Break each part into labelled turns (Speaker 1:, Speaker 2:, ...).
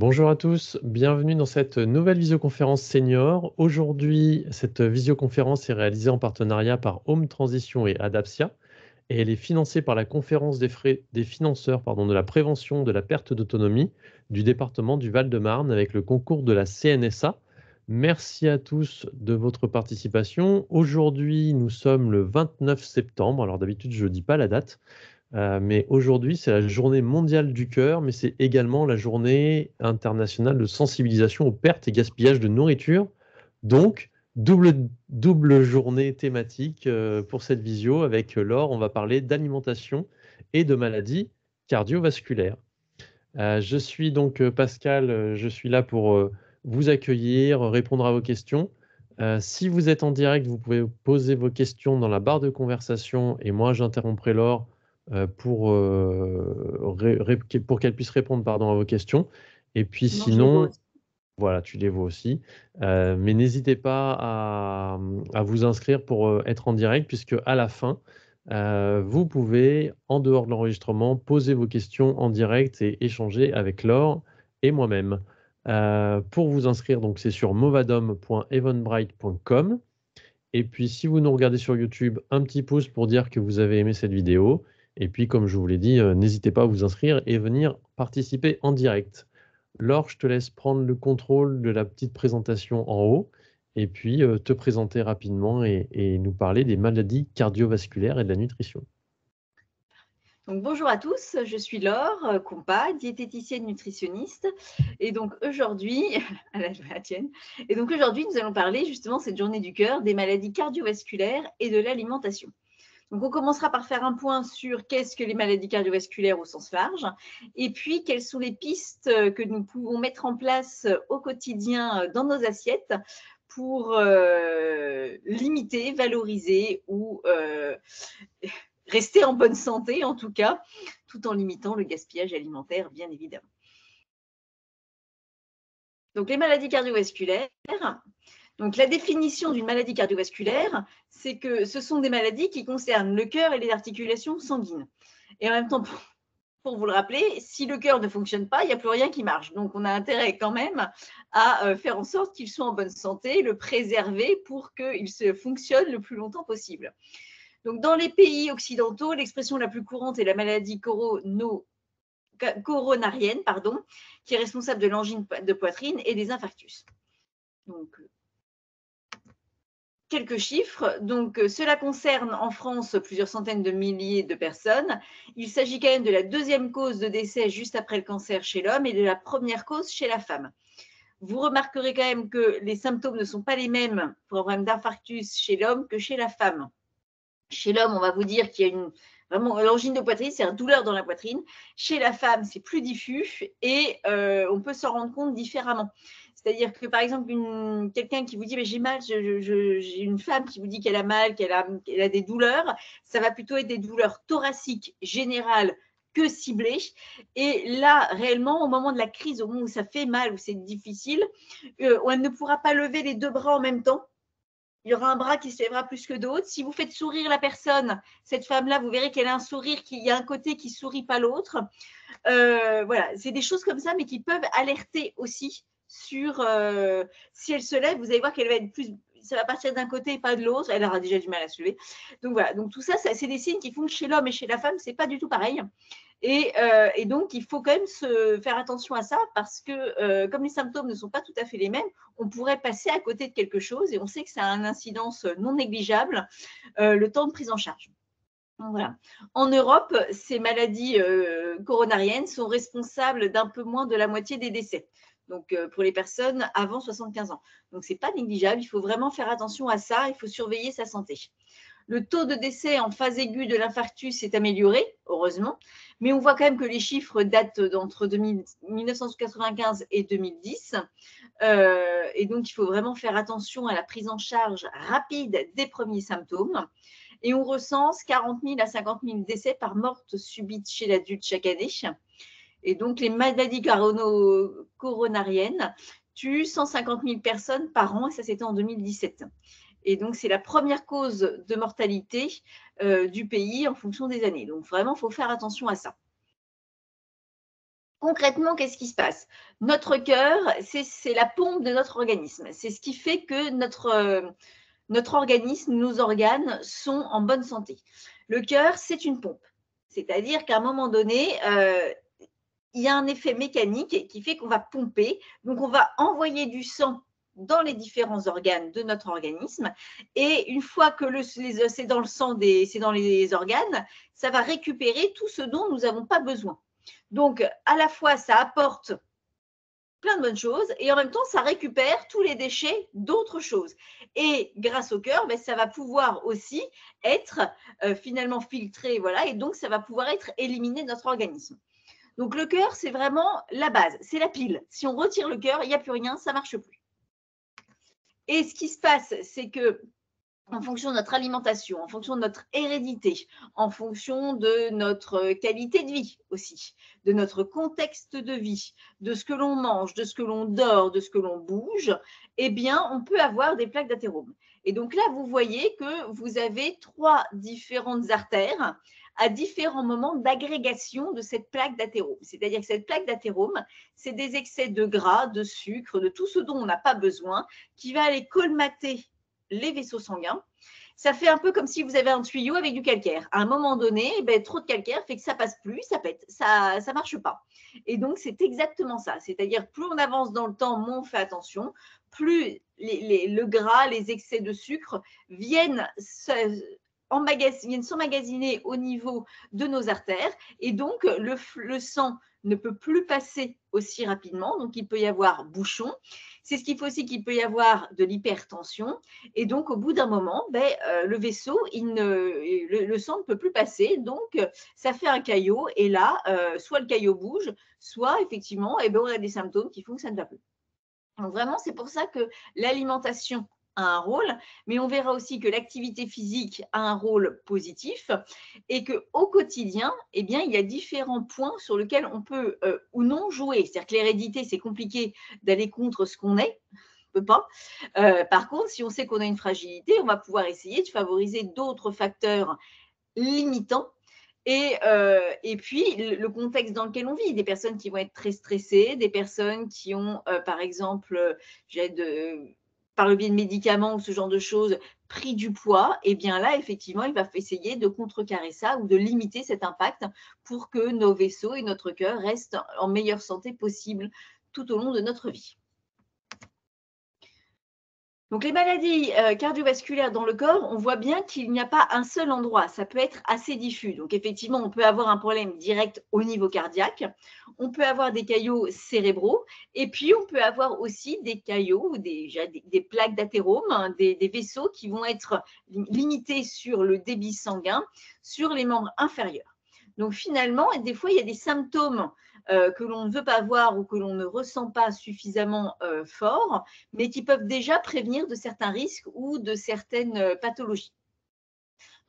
Speaker 1: Bonjour à tous, bienvenue dans cette nouvelle visioconférence senior. Aujourd'hui, cette visioconférence est réalisée en partenariat par Home Transition et Adaptia et elle est financée par la conférence des financeurs de la prévention de la perte d'autonomie du département du Val-de-Marne avec le concours de la CNSA. Merci à tous de votre participation. Aujourd'hui, nous sommes le 29 septembre. Alors d'habitude, je ne dis pas la date. Mais aujourd'hui, c'est la journée mondiale du cœur, mais c'est également la journée internationale de sensibilisation aux pertes et gaspillages de nourriture. Donc, double journée thématique pour cette visio. Avec Laure, on va parler d'alimentation et de maladies cardiovasculaires. Je suis donc Pascal, je suis là pour vous accueillir, répondre à vos questions. Si vous êtes en direct, vous pouvez poser vos questions dans la barre de conversation et moi j'interromprai Laure pour qu'elle puisse répondre à vos questions. Et puis
Speaker 2: Sinon, je les vois
Speaker 1: sinon,
Speaker 2: aussi.
Speaker 1: voilà, tu les vois aussi. Mais n'hésitez pas à vous inscrire pour être en direct, puisque à la fin, vous pouvez, en dehors de l'enregistrement, poser vos questions en direct et échanger avec Laure et moi-même. Pour vous inscrire, donc c'est sur movadom.eventbrite.com. Et puis, si vous nous regardez sur YouTube, un petit pouce pour dire que vous avez aimé cette vidéo. Et puis, comme je vous l'ai dit, n'hésitez pas à vous inscrire et venir participer en direct. Laure, je te laisse prendre le contrôle de la petite présentation en haut et puis te présenter rapidement et nous parler des maladies cardiovasculaires et de la nutrition.
Speaker 2: Donc, bonjour à tous, je suis Laure Compa, diététicienne nutritionniste. Et donc aujourd'hui, à la tienne, et donc aujourd'hui, nous allons parler justement cette journée du cœur des maladies cardiovasculaires et de l'alimentation. Donc, on commencera par faire un point sur qu'est-ce que les maladies cardiovasculaires au sens large, et puis quelles sont les pistes que nous pouvons mettre en place au quotidien dans nos assiettes pour limiter, valoriser ou rester en bonne santé, en tout cas, tout en limitant le gaspillage alimentaire, bien évidemment. Donc, les maladies cardiovasculaires. Donc, la définition d'une maladie cardiovasculaire, c'est que ce sont des maladies qui concernent le cœur et les articulations sanguines. Et en même temps, pour vous le rappeler, si le cœur ne fonctionne pas, il n'y a plus rien qui marche. Donc, on a intérêt quand même à faire en sorte qu'il soit en bonne santé, le préserver pour qu'il se fonctionne le plus longtemps possible. Donc, dans les pays occidentaux, l'expression la plus courante est la maladie coronarienne, qui est responsable de l'angine de poitrine et des infarctus. Donc, quelques chiffres. Donc, cela concerne en France plusieurs centaines de milliers de personnes. Il s'agit quand même de la deuxième cause de décès juste après le cancer chez l'homme et de la première cause chez la femme. Vous remarquerez quand même que les symptômes ne sont pas les mêmes pour un problème d'infarctus chez l'homme que chez la femme. Chez l'homme, on va vous dire qu'il y a vraiment l'angine de poitrine, c'est une douleur dans la poitrine. Chez la femme, c'est plus diffus et on peut s'en rendre compte différemment. C'est-à-dire que, par exemple, quelqu'un qui vous dit j'ai mal, j'ai une femme qui vous dit qu'elle a mal, qu'elle a des douleurs, ça va plutôt être des douleurs thoraciques générales que ciblées. Et là, réellement, au moment de la crise, au moment où ça fait mal, où c'est difficile, elle ne pourra pas lever les deux bras en même temps. Il y aura un bras qui se lèvera plus que d'autres. Si vous faites sourire la personne, cette femme-là, vous verrez qu'elle a un sourire, qu'il y a un côté qui ne sourit pas l'autre. Voilà, c'est des choses comme ça, mais qui peuvent alerter aussi sur si elle se lève, vous allez voir qu'elle va être plus, ça va partir d'un côté et pas de l'autre. Elle aura déjà du mal à se lever. Donc voilà, donc tout ça, c'est des signes qui font que chez l'homme et chez la femme, c'est pas du tout pareil. Et donc, il faut quand même se faire attention à ça parce que comme les symptômes ne sont pas tout à fait les mêmes, on pourrait passer à côté de quelque chose et on sait que ça a une incidence non négligeable, le temps de prise en charge. Donc, voilà. En Europe, ces maladies coronariennes sont responsables d'un peu moins de la moitié des décès. Donc, pour les personnes avant 75 ans. Donc, ce n'est pas négligeable. Il faut vraiment faire attention à ça. Il faut surveiller sa santé. Le taux de décès en phase aiguë de l'infarctus s'est amélioré, heureusement, mais on voit quand même que les chiffres datent d'entre 1995 et 2010. Et donc, il faut vraiment faire attention à la prise en charge rapide des premiers symptômes. Et on recense 40 000 à 50 000 décès par morte subite chez l'adulte chaque année. Et donc, les maladies coronariennes tuent 150 000 personnes par an, et ça, c'était en 2017. Et donc, c'est la première cause de mortalité du pays en fonction des années. Donc, vraiment, il faut faire attention à ça. Concrètement, qu'est-ce qui se passe? Notre cœur, c'est la pompe de notre organisme. C'est ce qui fait que notre organisme, nos organes sont en bonne santé. Le cœur, c'est une pompe. C'est-à-dire qu'à un moment donné, il y a un effet mécanique qui fait qu'on va pomper. Donc, on va envoyer du sang dans les différents organes de notre organisme. Et une fois que c'est dans le sang, c'est dans les organes, ça va récupérer tout ce dont nous n'avons pas besoin. Donc, à la fois, ça apporte plein de bonnes choses et en même temps, ça récupère tous les déchets d'autres choses. Et grâce au cœur, ben, ça va pouvoir aussi être finalement filtré, voilà, et donc ça va pouvoir être éliminé de notre organisme. Donc, le cœur, c'est vraiment la base, c'est la pile. Si on retire le cœur, il n'y a plus rien, ça ne marche plus. Et ce qui se passe, c'est que en fonction de notre alimentation, en fonction de notre hérédité, en fonction de notre qualité de vie aussi, de notre contexte de vie, de ce que l'on mange, de ce que l'on dort, de ce que l'on bouge, eh bien, on peut avoir des plaques d'athérome. Et donc là, vous voyez que vous avez 3 différentes artères à différents moments d'agrégation de cette plaque d'athérome. C'est-à-dire que cette plaque d'athérome, c'est des excès de gras, de sucre, de tout ce dont on n'a pas besoin, qui va aller colmater les vaisseaux sanguins. Ça fait un peu comme si vous avez un tuyau avec du calcaire. À un moment donné, trop de calcaire fait que ça passe plus, ça pète, ça marche pas. Et donc, c'est exactement ça. C'est-à-dire, plus on avance dans le temps, moins on fait attention, plus le gras, les excès de sucre viennent s'emmagasiner au niveau de nos artères. Et donc, le sang ne peut plus passer aussi rapidement. Donc, il peut y avoir bouchon. C'est ce qu'il faut aussi qu'il peut y avoir de l'hypertension. Et donc, au bout d'un moment, le vaisseau, le sang ne peut plus passer. Donc, ça fait un caillot. Et là, soit le caillot bouge, soit effectivement, on a des symptômes qui font que ça ne va plus. Donc, vraiment, c'est pour ça que l'alimentation a un rôle, mais on verra aussi que l'activité physique a un rôle positif et qu'au quotidien, il y a différents points sur lesquels on peut ou non jouer. C'est-à-dire que l'hérédité, c'est compliqué d'aller contre ce qu'on est. On ne peut pas. Par contre, si on sait qu'on a une fragilité, on va pouvoir essayer de favoriser d'autres facteurs limitants. Et puis, le contexte dans lequel on vit, des personnes qui vont être très stressées, des personnes qui ont, par exemple, par le biais de médicaments ou ce genre de choses, pris du poids, et bien là, effectivement, il va essayer de contrecarrer ça ou de limiter cet impact pour que nos vaisseaux et notre cœur restent en meilleure santé possible tout au long de notre vie. Donc, les maladies cardiovasculaires dans le corps, on voit bien qu'il n'y a pas un seul endroit. Ça peut être assez diffus. Donc, effectivement, on peut avoir un problème direct au niveau cardiaque. On peut avoir des caillots cérébraux. Et puis, on peut avoir aussi des caillots, des plaques d'athérome, hein, des vaisseaux qui vont être limités sur le débit sanguin, sur les membres inférieurs. Donc, finalement, des fois, il y a des symptômes que l'on ne veut pas voir ou que l'on ne ressent pas suffisamment fort, mais qui peuvent déjà prévenir de certains risques ou de certaines pathologies.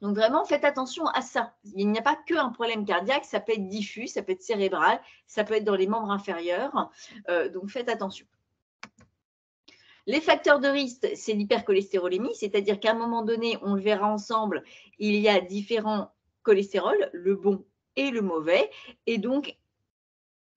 Speaker 2: Donc vraiment, faites attention à ça. Il n'y a pas qu'un problème cardiaque, ça peut être diffus, ça peut être cérébral, ça peut être dans les membres inférieurs. Donc faites attention. Les facteurs de risque, c'est l'hypercholestérolémie, c'est-à-dire qu'à un moment donné, on le verra ensemble, il y a différents cholestérols, le bon et le mauvais, et donc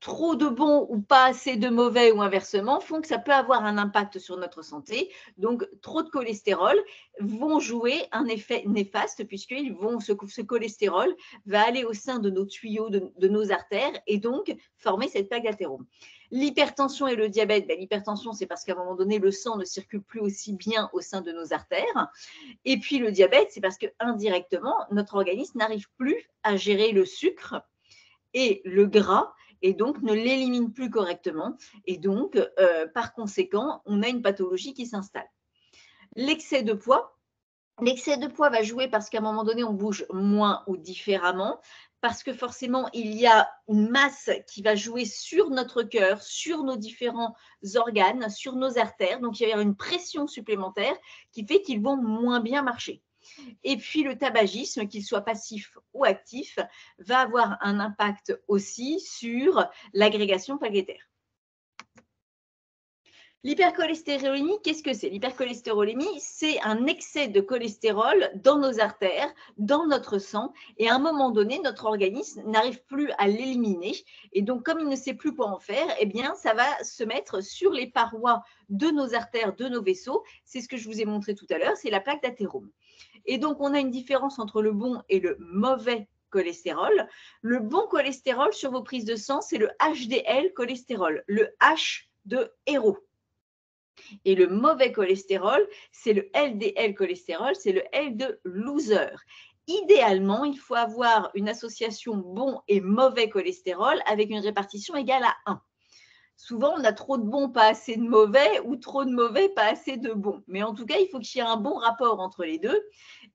Speaker 2: trop de bons ou pas assez de mauvais ou inversement font que ça peut avoir un impact sur notre santé. Donc, trop de cholestérol vont jouer un effet néfaste ce cholestérol va aller au sein de nos tuyaux, de nos artères et donc former cette plaque d'athérome. L'hypertension et le diabète, l'hypertension, c'est parce qu'à un moment donné, le sang ne circule plus aussi bien au sein de nos artères. Et puis, le diabète, c'est parce qu'indirectement, notre organisme n'arrive plus à gérer le sucre et le gras et donc ne l'élimine plus correctement. Et donc, par conséquent, on a une pathologie qui s'installe. L'excès de poids va jouer parce qu'à un moment donné, on bouge moins ou différemment, parce que forcément, il y a une masse qui va jouer sur notre cœur, sur nos différents organes, sur nos artères. Donc, il va y avoir une pression supplémentaire qui fait qu'ils vont moins bien marcher. Et puis, le tabagisme, qu'il soit passif ou actif, va avoir un impact aussi sur l'agrégation plaquettaire. L'hypercholestérolémie, qu'est-ce que c'est? L'hypercholestérolémie, c'est un excès de cholestérol dans nos artères, dans notre sang, et à un moment donné, notre organisme n'arrive plus à l'éliminer. Et donc, comme il ne sait plus quoi en faire, eh bien, ça va se mettre sur les parois de nos artères, de nos vaisseaux. C'est ce que je vous ai montré tout à l'heure, c'est la plaque d'athérome. Et donc, on a une différence entre le bon et le mauvais cholestérol. Le bon cholestérol sur vos prises de sang, c'est le HDL cholestérol, le H de héros. Et le mauvais cholestérol, c'est le LDL cholestérol, c'est le L de loser. Idéalement, il faut avoir une association bon et mauvais cholestérol avec une répartition égale à 1. Souvent, on a trop de bons, pas assez de mauvais, ou trop de mauvais, pas assez de bons. Mais en tout cas, il faut qu'il y ait un bon rapport entre les deux.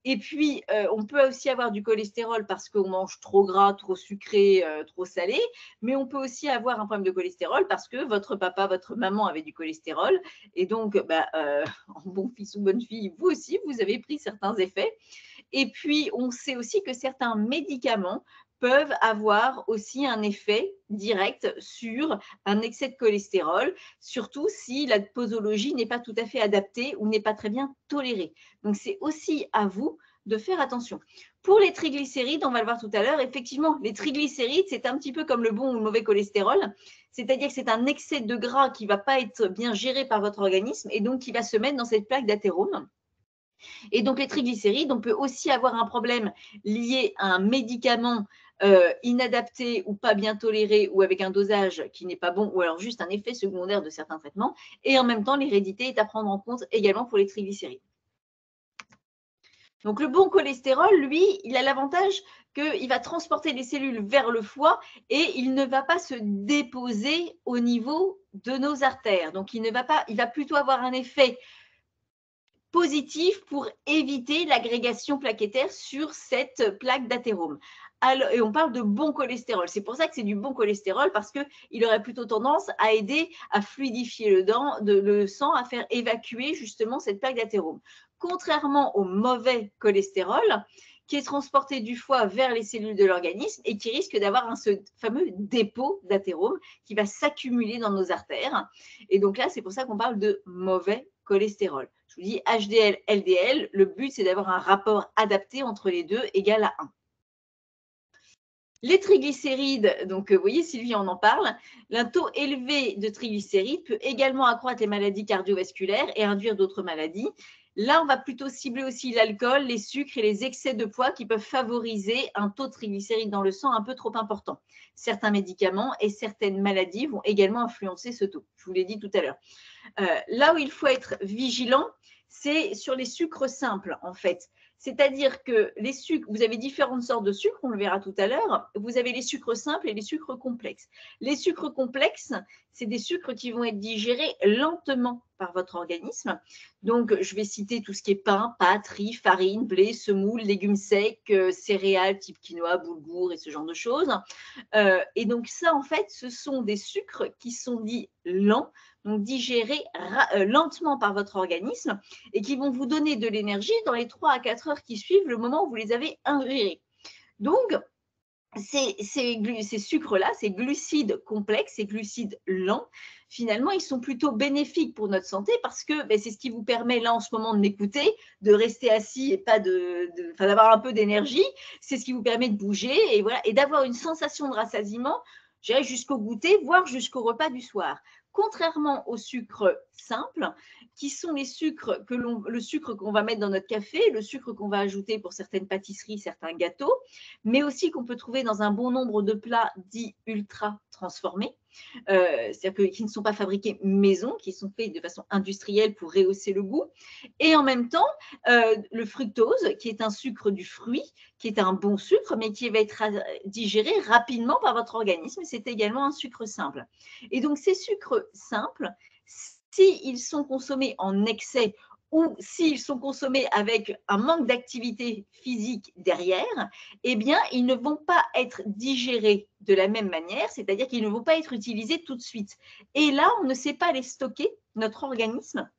Speaker 2: Et puis, on peut aussi avoir du cholestérol parce qu'on mange trop gras, trop sucré, trop salé. Mais on peut aussi avoir un problème de cholestérol parce que votre papa, votre maman avait du cholestérol. Et donc, en bon fils ou bonne fille, vous aussi, vous avez pris certains effets. Et puis, on sait aussi que certains médicaments peuvent avoir aussi un effet direct sur un excès de cholestérol, surtout si la posologie n'est pas tout à fait adaptée ou n'est pas très bien tolérée. Donc, c'est aussi à vous de faire attention. Pour les triglycérides, on va le voir tout à l'heure, effectivement, les triglycérides, c'est un petit peu comme le bon ou le mauvais cholestérol, c'est-à-dire que c'est un excès de gras qui ne va pas être bien géré par votre organisme et donc qui va se mettre dans cette plaque d'athérome. Et donc, les triglycérides, on peut aussi avoir un problème lié à un médicament inadapté ou pas bien toléré ou avec un dosage qui n'est pas bon ou alors juste un effet secondaire de certains traitements. Et en même temps, l'hérédité est à prendre en compte également pour les triglycérides. Donc, le bon cholestérol, lui, il a l'avantage qu'il va transporter les cellules vers le foie et il ne va pas se déposer au niveau de nos artères. Donc, il va plutôt avoir un effet positif pour éviter l'agrégation plaquettaire sur cette plaque d'athérome. Et on parle de bon cholestérol. C'est pour ça que c'est du bon cholestérol parce qu'il aurait plutôt tendance à aider à fluidifier le sang, à faire évacuer justement cette plaque d'athérome. Contrairement au mauvais cholestérol, qui est transporté du foie vers les cellules de l'organisme et qui risque d'avoir ce fameux dépôt d'athérome qui va s'accumuler dans nos artères. Et donc là, c'est pour ça qu'on parle de mauvais cholestérol. Je vous dis HDL, LDL, le but c'est d'avoir un rapport adapté entre les deux égal à 1. Les triglycérides, donc vous voyez Sylvie, on en parle. Un taux élevé de triglycérides peut également accroître les maladies cardiovasculaires et induire d'autres maladies. Là, on va plutôt cibler aussi l'alcool, les sucres et les excès de poids qui peuvent favoriser un taux de triglycérides dans le sang un peu trop important. Certains médicaments et certaines maladies vont également influencer ce taux. Je vous l'ai dit tout à l'heure. Là où il faut être vigilant, c'est sur les sucres simples, en fait. C'est-à-dire que les sucres, vous avez différentes sortes de sucres, on le verra tout à l'heure. Vous avez les sucres simples et les sucres complexes. Les sucres complexes, c'est des sucres qui vont être digérés lentement par votre organisme. Donc, je vais citer tout ce qui est pain, pâtes, riz, farine, blé, semoule, légumes secs, céréales type quinoa, boulgour et ce genre de choses. Et donc, ça, en fait, ce sont des sucres qui sont dits lents, donc digérés lentement par votre organisme et qui vont vous donner de l'énergie dans les 3 à 4 heures qui suivent le moment où vous les avez ingérés. Donc, ces sucres-là, ces glucides complexes, ces glucides lents, finalement, ils sont plutôt bénéfiques pour notre santé parce que c'est ce qui vous permet là en ce moment de m'écouter, de rester assis et pas d'avoir un peu d'énergie. C'est ce qui vous permet de bouger et, voilà, et d'avoir une sensation de rassasiement, jusqu'au goûter, voire jusqu'au repas du soir. Contrairement aux sucres simples, qui sont les sucres le sucre qu'on va mettre dans notre café, le sucre qu'on va ajouter pour certaines pâtisseries, certains gâteaux, mais aussi qu'on peut trouver dans un bon nombre de plats dits ultra transformés, c'est-à-dire qui ne sont pas fabriqués maison, qui sont faits de façon industrielle pour rehausser le goût. Et en même temps, le fructose, qui est un sucre du fruit, qui est un bon sucre, mais qui va être digéré rapidement par votre organisme. C'est également un sucre simple. Et donc, ces sucres simples, s'ils sont consommés en excès ou s'ils sont consommés avec un manque d'activité physique derrière, eh bien, ils ne vont pas être digérés de la même manière, c'est-à-dire qu'ils ne vont pas être utilisés tout de suite. Et là, on ne sait pas les stocker, notre organisme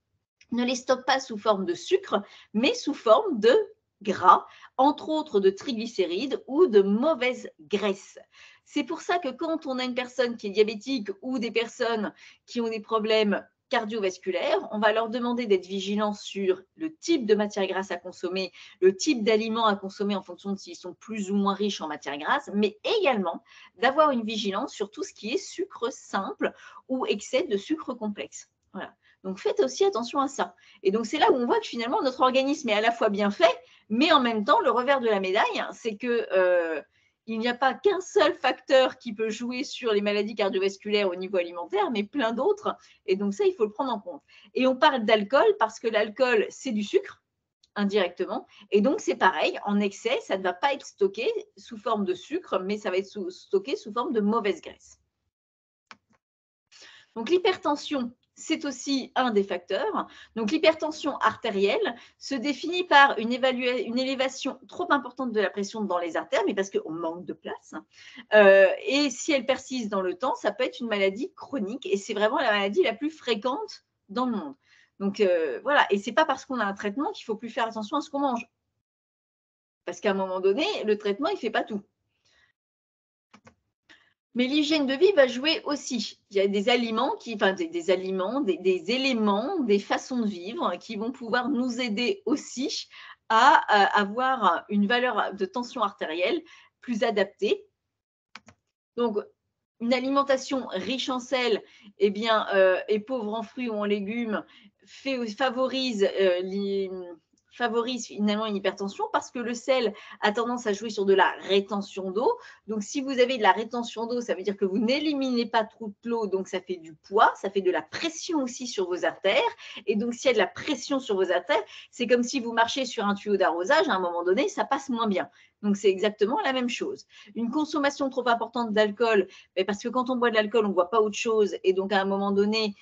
Speaker 2: ne les stocke pas sous forme de sucre, mais sous forme de gras, entre autres de triglycérides ou de mauvaises graisses. C'est pour ça que quand on a une personne qui est diabétique ou des personnes qui ont des problèmes cardiovasculaires, on va leur demander d'être vigilants sur le type de matière grasse à consommer, le type d'aliments à consommer en fonction de s'ils sont plus ou moins riches en matière grasse, mais également d'avoir une vigilance sur tout ce qui est sucre simple ou excès de sucre complexe. Voilà. Donc faites aussi attention à ça. Et donc c'est là où on voit que finalement notre organisme est à la fois bien fait, mais en même temps, le revers de la médaille, c'est que il n'y a pas qu'un seul facteur qui peut jouer sur les maladies cardiovasculaires au niveau alimentaire, mais plein d'autres. Et donc ça, il faut le prendre en compte. Et on parle d'alcool parce que l'alcool, c'est du sucre indirectement. Et donc, c'est pareil, en excès, ça ne va pas être stocké sous forme de sucre, mais ça va être stocké sous forme de mauvaise graisse. Donc, l'hypertension, c'est aussi un des facteurs. Donc, l'hypertension artérielle se définit par une élévation trop importante de la pression dans les artères, mais parce qu'on manque de place. Et si elle persiste dans le temps, ça peut être une maladie chronique et c'est vraiment la maladie la plus fréquente dans le monde. Donc, voilà. Et ce n'est pas parce qu'on a un traitement qu'il ne faut plus faire attention à ce qu'on mange. Parce qu'à un moment donné, le traitement, il ne fait pas tout. Mais l'hygiène de vie va jouer aussi. Il y a des aliments, des éléments, des façons de vivre qui vont pouvoir nous aider aussi à avoir une valeur de tension artérielle plus adaptée. Donc, une alimentation riche en sel et pauvre en fruits ou en légumes favorise finalement une hypertension parce que le sel a tendance à jouer sur de la rétention d'eau. Donc, si vous avez de la rétention d'eau, ça veut dire que vous n'éliminez pas trop de l'eau, donc ça fait du poids, ça fait de la pression aussi sur vos artères. Et donc, s'il y a de la pression sur vos artères, c'est comme si vous marchez sur un tuyau d'arrosage, à un moment donné, ça passe moins bien. Donc, c'est exactement la même chose. Une consommation trop importante d'alcool, parce que quand on boit de l'alcool, on ne boit pas autre chose. Et donc, à un moment donné,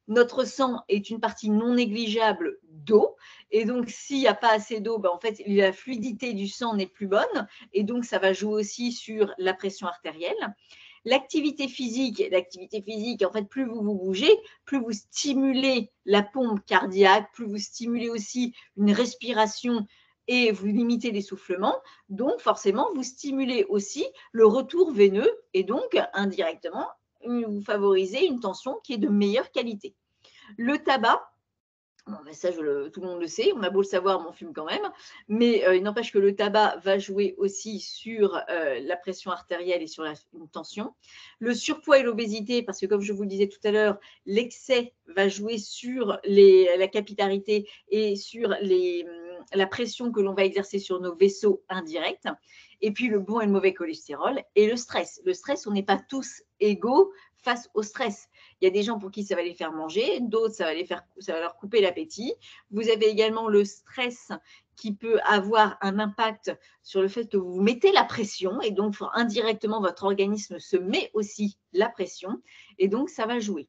Speaker 2: notre sang est une partie non négligeable d'eau. Et donc, s'il n'y a pas assez d'eau, en fait, la fluidité du sang n'est plus bonne. Et donc, ça va jouer aussi sur la pression artérielle. L'activité physique, en fait, plus vous bougez, plus vous stimulez la pompe cardiaque, plus vous stimulez aussi une respiration et vous limitez l'essoufflement. Donc, forcément, vous stimulez aussi le retour veineux et donc, indirectement, vous favorisez une tension qui est de meilleure qualité. Le tabac, ça, tout le monde le sait, on a beau le savoir, mais on fume quand même. Mais il n'empêche que le tabac va jouer aussi sur la pression artérielle et sur une tension. Le surpoids et l'obésité, parce que comme je vous le disais tout à l'heure, l'excès va jouer sur la capillarité et sur la pression que l'on va exercer sur nos vaisseaux indirects. Et puis le bon et le mauvais cholestérol et le stress. Le stress, on n'est pas tous égaux face au stress. Il y a des gens pour qui ça va les faire manger, d'autres, ça va leur couper l'appétit. Vous avez également le stress qui peut avoir un impact sur le fait que vous mettez la pression et donc indirectement, votre organisme se met aussi la pression et donc ça va jouer.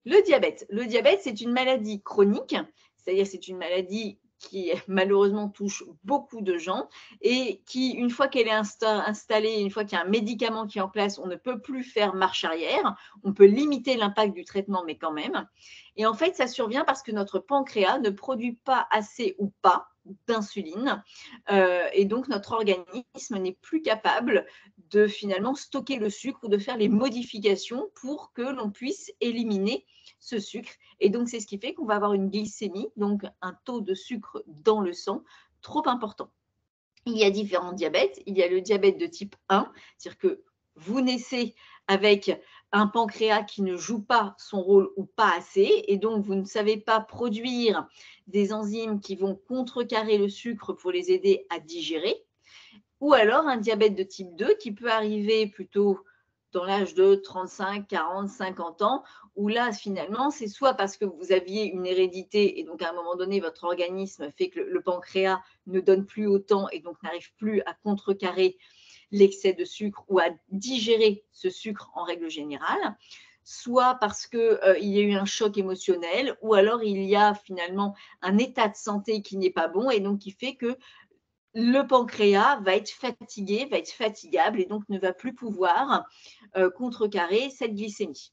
Speaker 2: Le diabète. Le diabète, c'est une maladie chronique, c'est-à-dire c'est une maladie qui malheureusement touche beaucoup de gens et qui, une fois qu'elle est installée, une fois qu'il y a un médicament qui est en place, on ne peut plus faire marche arrière. On peut limiter l'impact du traitement, mais quand même. Et en fait, ça survient parce que notre pancréas ne produit pas assez ou pas d'insuline. Et donc, notre organisme n'est plus capable de finalement stocker le sucre ou de faire les modifications pour que l'on puisse éliminer ce sucre. Et donc, c'est ce qui fait qu'on va avoir une glycémie, donc un taux de sucre dans le sang trop important. Il y a différents diabètes. Il y a le diabète de type 1, c'est-à-dire que vous naissez avec un pancréas qui ne joue pas son rôle ou pas assez, et donc vous ne savez pas produire des enzymes qui vont contrecarrer le sucre pour les aider à digérer. Ou alors un diabète de type 2 qui peut arriver plutôt dans l'âge de 35, 40, 50 ans, où là, finalement, c'est soit parce que vous aviez une hérédité et donc à un moment donné, votre organisme fait que le pancréas ne donne plus autant et donc n'arrive plus à contrecarrer l'excès de sucre ou à digérer ce sucre en règle générale, soit parce qu'il y a eu un choc émotionnel, ou alors il y a finalement un état de santé qui n'est pas bon et donc qui fait que le pancréas va être fatigué, va être fatigable et donc ne va plus pouvoir contrecarrer cette glycémie.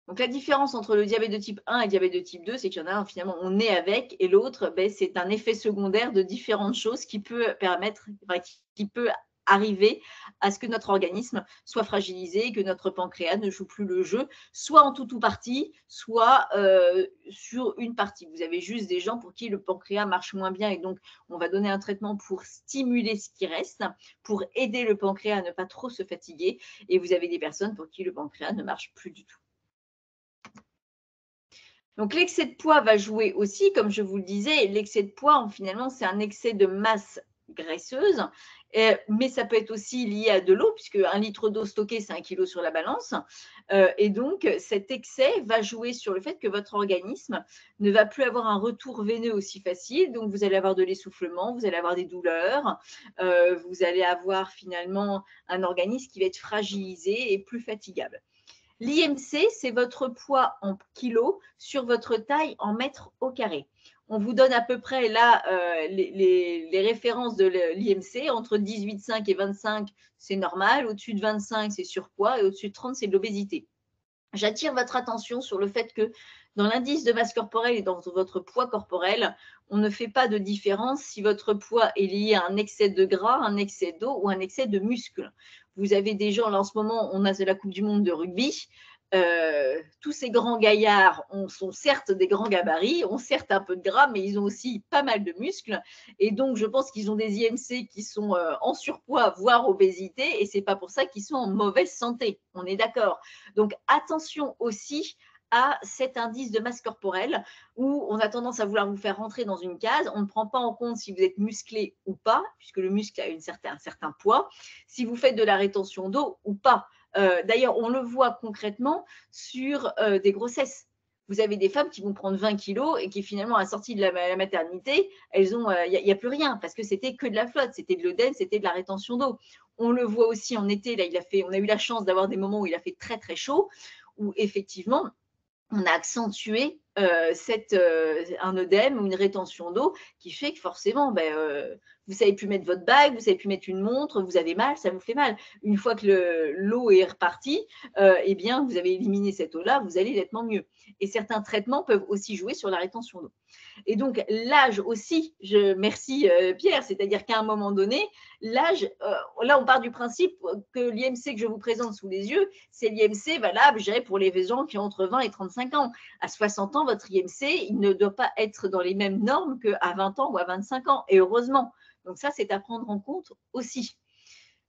Speaker 2: Donc, la différence entre le diabète de type 1 et le diabète de type 2, c'est qu'il y en a un, finalement, on est avec, et l'autre, c'est un effet secondaire de différentes choses qui peut arriver à ce que notre organisme soit fragilisé, que notre pancréas ne joue plus le jeu, soit en tout ou partie, soit sur une partie. Vous avez juste des gens pour qui le pancréas marche moins bien et donc on va donner un traitement pour stimuler ce qui reste, pour aider le pancréas à ne pas trop se fatiguer, et vous avez des personnes pour qui le pancréas ne marche plus du tout. Donc l'excès de poids va jouer aussi, comme je vous le disais, l'excès de poids, finalement, c'est un excès de masse graisseuse, mais ça peut être aussi lié à de l'eau, puisque 1 litre d'eau stockée, c'est 1 kilo sur la balance. Et donc, cet excès va jouer sur le fait que votre organisme ne va plus avoir un retour veineux aussi facile. Donc, vous allez avoir de l'essoufflement, vous allez avoir des douleurs, vous allez avoir finalement un organisme qui va être fragilisé et plus fatigable. L'IMC, c'est votre poids en kilos sur votre taille en mètres au carré. On vous donne à peu près là les références de l'IMC. Entre 18,5 et 25, c'est normal. Au-dessus de 25, c'est surpoids. Et au-dessus de 30, c'est de l'obésité. J'attire votre attention sur le fait que dans l'indice de masse corporelle et dans votre poids corporel, on ne fait pas de différence si votre poids est lié à un excès de gras, un excès d'eau ou un excès de muscle. Vous avez des gens, là en ce moment, on a la Coupe du Monde de rugby. Tous ces grands gaillards sont certes des grands gabarits, ont certes un peu de gras, mais ils ont aussi pas mal de muscles. Et donc, je pense qu'ils ont des IMC qui sont en surpoids, voire obésité, et c'est pas pour ça qu'ils sont en mauvaise santé. On est d'accord. Donc, attention aussi à cet indice de masse corporelle où on a tendance à vouloir vous faire rentrer dans une case. On ne prend pas en compte si vous êtes musclé ou pas, puisque le muscle a un certain poids, si vous faites de la rétention d'eau ou pas. D'ailleurs, on le voit concrètement sur des grossesses. Vous avez des femmes qui vont prendre 20 kilos et qui finalement, à la sortie de la maternité, elles ont, il n'y a plus rien parce que c'était que de la flotte, c'était de l'œdème, c'était de la rétention d'eau. On le voit aussi en été, là, on a eu la chance d'avoir des moments où il a fait très très chaud, où effectivement, on a accentué un œdème ou une rétention d'eau qui fait que forcément, vous ne savez plus mettre votre bague, vous ne savez plus mettre une montre, vous avez mal, ça vous fait mal. Une fois que l'eau est repartie, eh bien, vous avez éliminé cette eau-là, vous allez nettement mieux. Et certains traitements peuvent aussi jouer sur la rétention d'eau. Et donc, l'âge aussi, merci Pierre, c'est-à-dire qu'à un moment donné, l'âge, là, on part du principe que l'IMC que je vous présente sous les yeux, c'est l'IMC valable, je dirais, pour les gens qui ont entre 20 et 35 ans. À 60 ans, votre IMC, il ne doit pas être dans les mêmes normes qu'à 20 ans ou à 25 ans, et heureusement. Donc ça, c'est à prendre en compte aussi.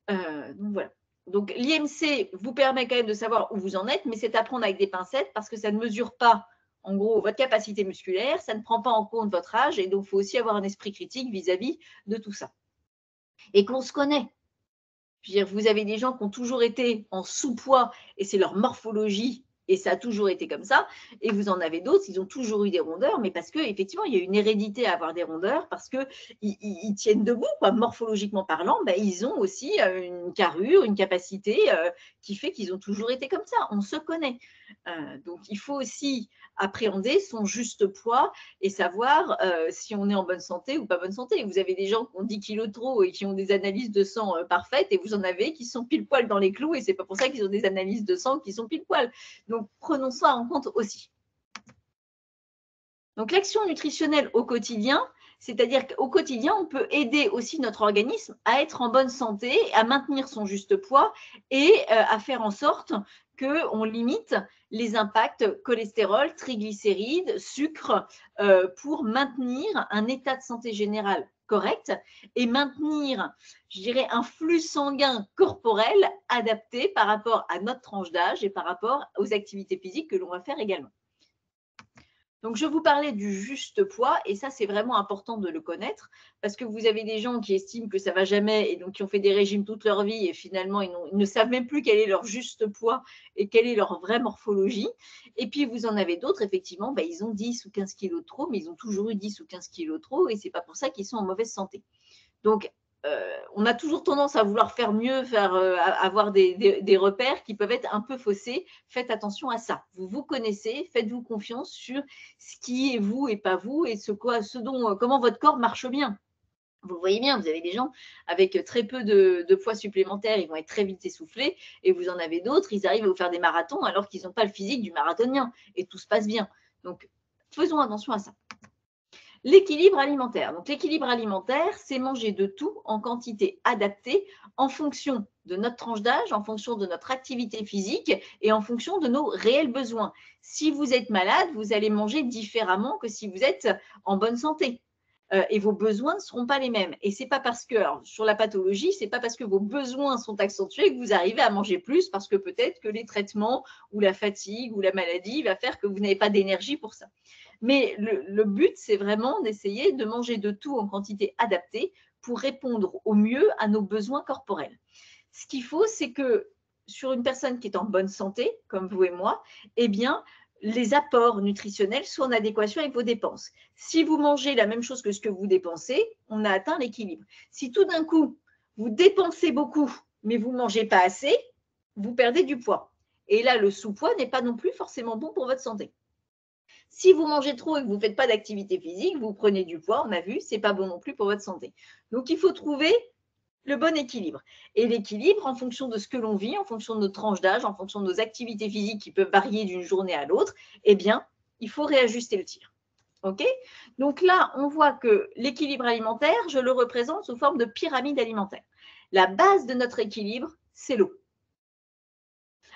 Speaker 2: Donc voilà. Donc l'IMC vous permet quand même de savoir où vous en êtes, mais c'est à prendre avec des pincettes parce que ça ne mesure pas, en gros, votre capacité musculaire, ça ne prend pas en compte votre âge, et donc il faut aussi avoir un esprit critique vis-à-vis de tout ça. Et qu'on se connaît. Je veux dire, vous avez des gens qui ont toujours été en sous-poids et c'est leur morphologie et ça a toujours été comme ça. Et vous en avez d'autres, ils ont toujours eu des rondeurs, mais parce qu'effectivement, il y a une hérédité à avoir des rondeurs, parce qu'ils tiennent debout, quoi, morphologiquement parlant, ils ont aussi une carrure, une capacité qui fait qu'ils ont toujours été comme ça. On se connaît. Donc, il faut aussi appréhender son juste poids et savoir si on est en bonne santé ou pas bonne santé. Vous avez des gens qui ont 10 kilos de trop et qui ont des analyses de sang parfaites, et vous en avez qui sont pile poil dans les clous, et c'est pas pour ça qu'ils ont des analyses de sang qui sont pile poil. Donc, prenons ça en compte aussi. Donc, l'action nutritionnelle au quotidien, c'est-à-dire qu'au quotidien, on peut aider aussi notre organisme à être en bonne santé, à maintenir son juste poids et à faire en sorte qu'on limite les impacts cholestérol, triglycérides, sucre, pour maintenir un état de santé général correct et maintenir, je dirais, un flux sanguin corporel adapté par rapport à notre tranche d'âge et par rapport aux activités physiques que l'on va faire également. Donc, je vous parlais du juste poids, et ça, c'est vraiment important de le connaître, parce que vous avez des gens qui estiment que ça ne va jamais et donc qui ont fait des régimes toute leur vie et finalement, ils ne savent même plus quel est leur juste poids et quelle est leur vraie morphologie. Et puis, vous en avez d'autres, effectivement, ils ont 10 ou 15 kilos de trop, mais ils ont toujours eu 10 ou 15 kilos de trop et ce n'est pas pour ça qu'ils sont en mauvaise santé. Donc, on a toujours tendance à vouloir faire mieux, avoir des repères qui peuvent être un peu faussés. Faites attention à ça. Vous vous connaissez, faites-vous confiance sur ce qui est vous et pas vous, et comment votre corps marche bien. Vous voyez bien, vous avez des gens avec très peu de poids supplémentaires, ils vont être très vite essoufflés, et vous en avez d'autres, ils arrivent à vous faire des marathons alors qu'ils n'ont pas le physique du marathonien, et tout se passe bien. Donc, faisons attention à ça. L'équilibre alimentaire. Donc, l'équilibre alimentaire, c'est manger de tout en quantité adaptée en fonction de notre tranche d'âge, en fonction de notre activité physique et en fonction de nos réels besoins. Si vous êtes malade, vous allez manger différemment que si vous êtes en bonne santé. Et vos besoins ne seront pas les mêmes. Et c'est pas parce que, alors, sur la pathologie, c'est pas parce que vos besoins sont accentués que vous arrivez à manger plus, parce que peut-être que les traitements ou la fatigue ou la maladie va faire que vous n'avez pas d'énergie pour ça. Mais le but, c'est vraiment d'essayer de manger de tout en quantité adaptée pour répondre au mieux à nos besoins corporels. Ce qu'il faut, c'est que sur une personne qui est en bonne santé, comme vous et moi, eh bien, les apports nutritionnels soient en adéquation avec vos dépenses. Si vous mangez la même chose que ce que vous dépensez, on a atteint l'équilibre. Si tout d'un coup, vous dépensez beaucoup, mais vous ne mangez pas assez, vous perdez du poids. Et là, le sous-poids n'est pas non plus forcément bon pour votre santé. Si vous mangez trop et que vous ne faites pas d'activité physique, vous prenez du poids, on a vu, ce n'est pas bon non plus pour votre santé. Donc, il faut trouver le bon équilibre. Et l'équilibre, en fonction de ce que l'on vit, en fonction de notre tranche d'âge, en fonction de nos activités physiques qui peuvent varier d'une journée à l'autre, eh bien, il faut réajuster le tir. OK? Donc là, on voit que l'équilibre alimentaire, je le représente sous forme de pyramide alimentaire. La base de notre équilibre, c'est l'eau.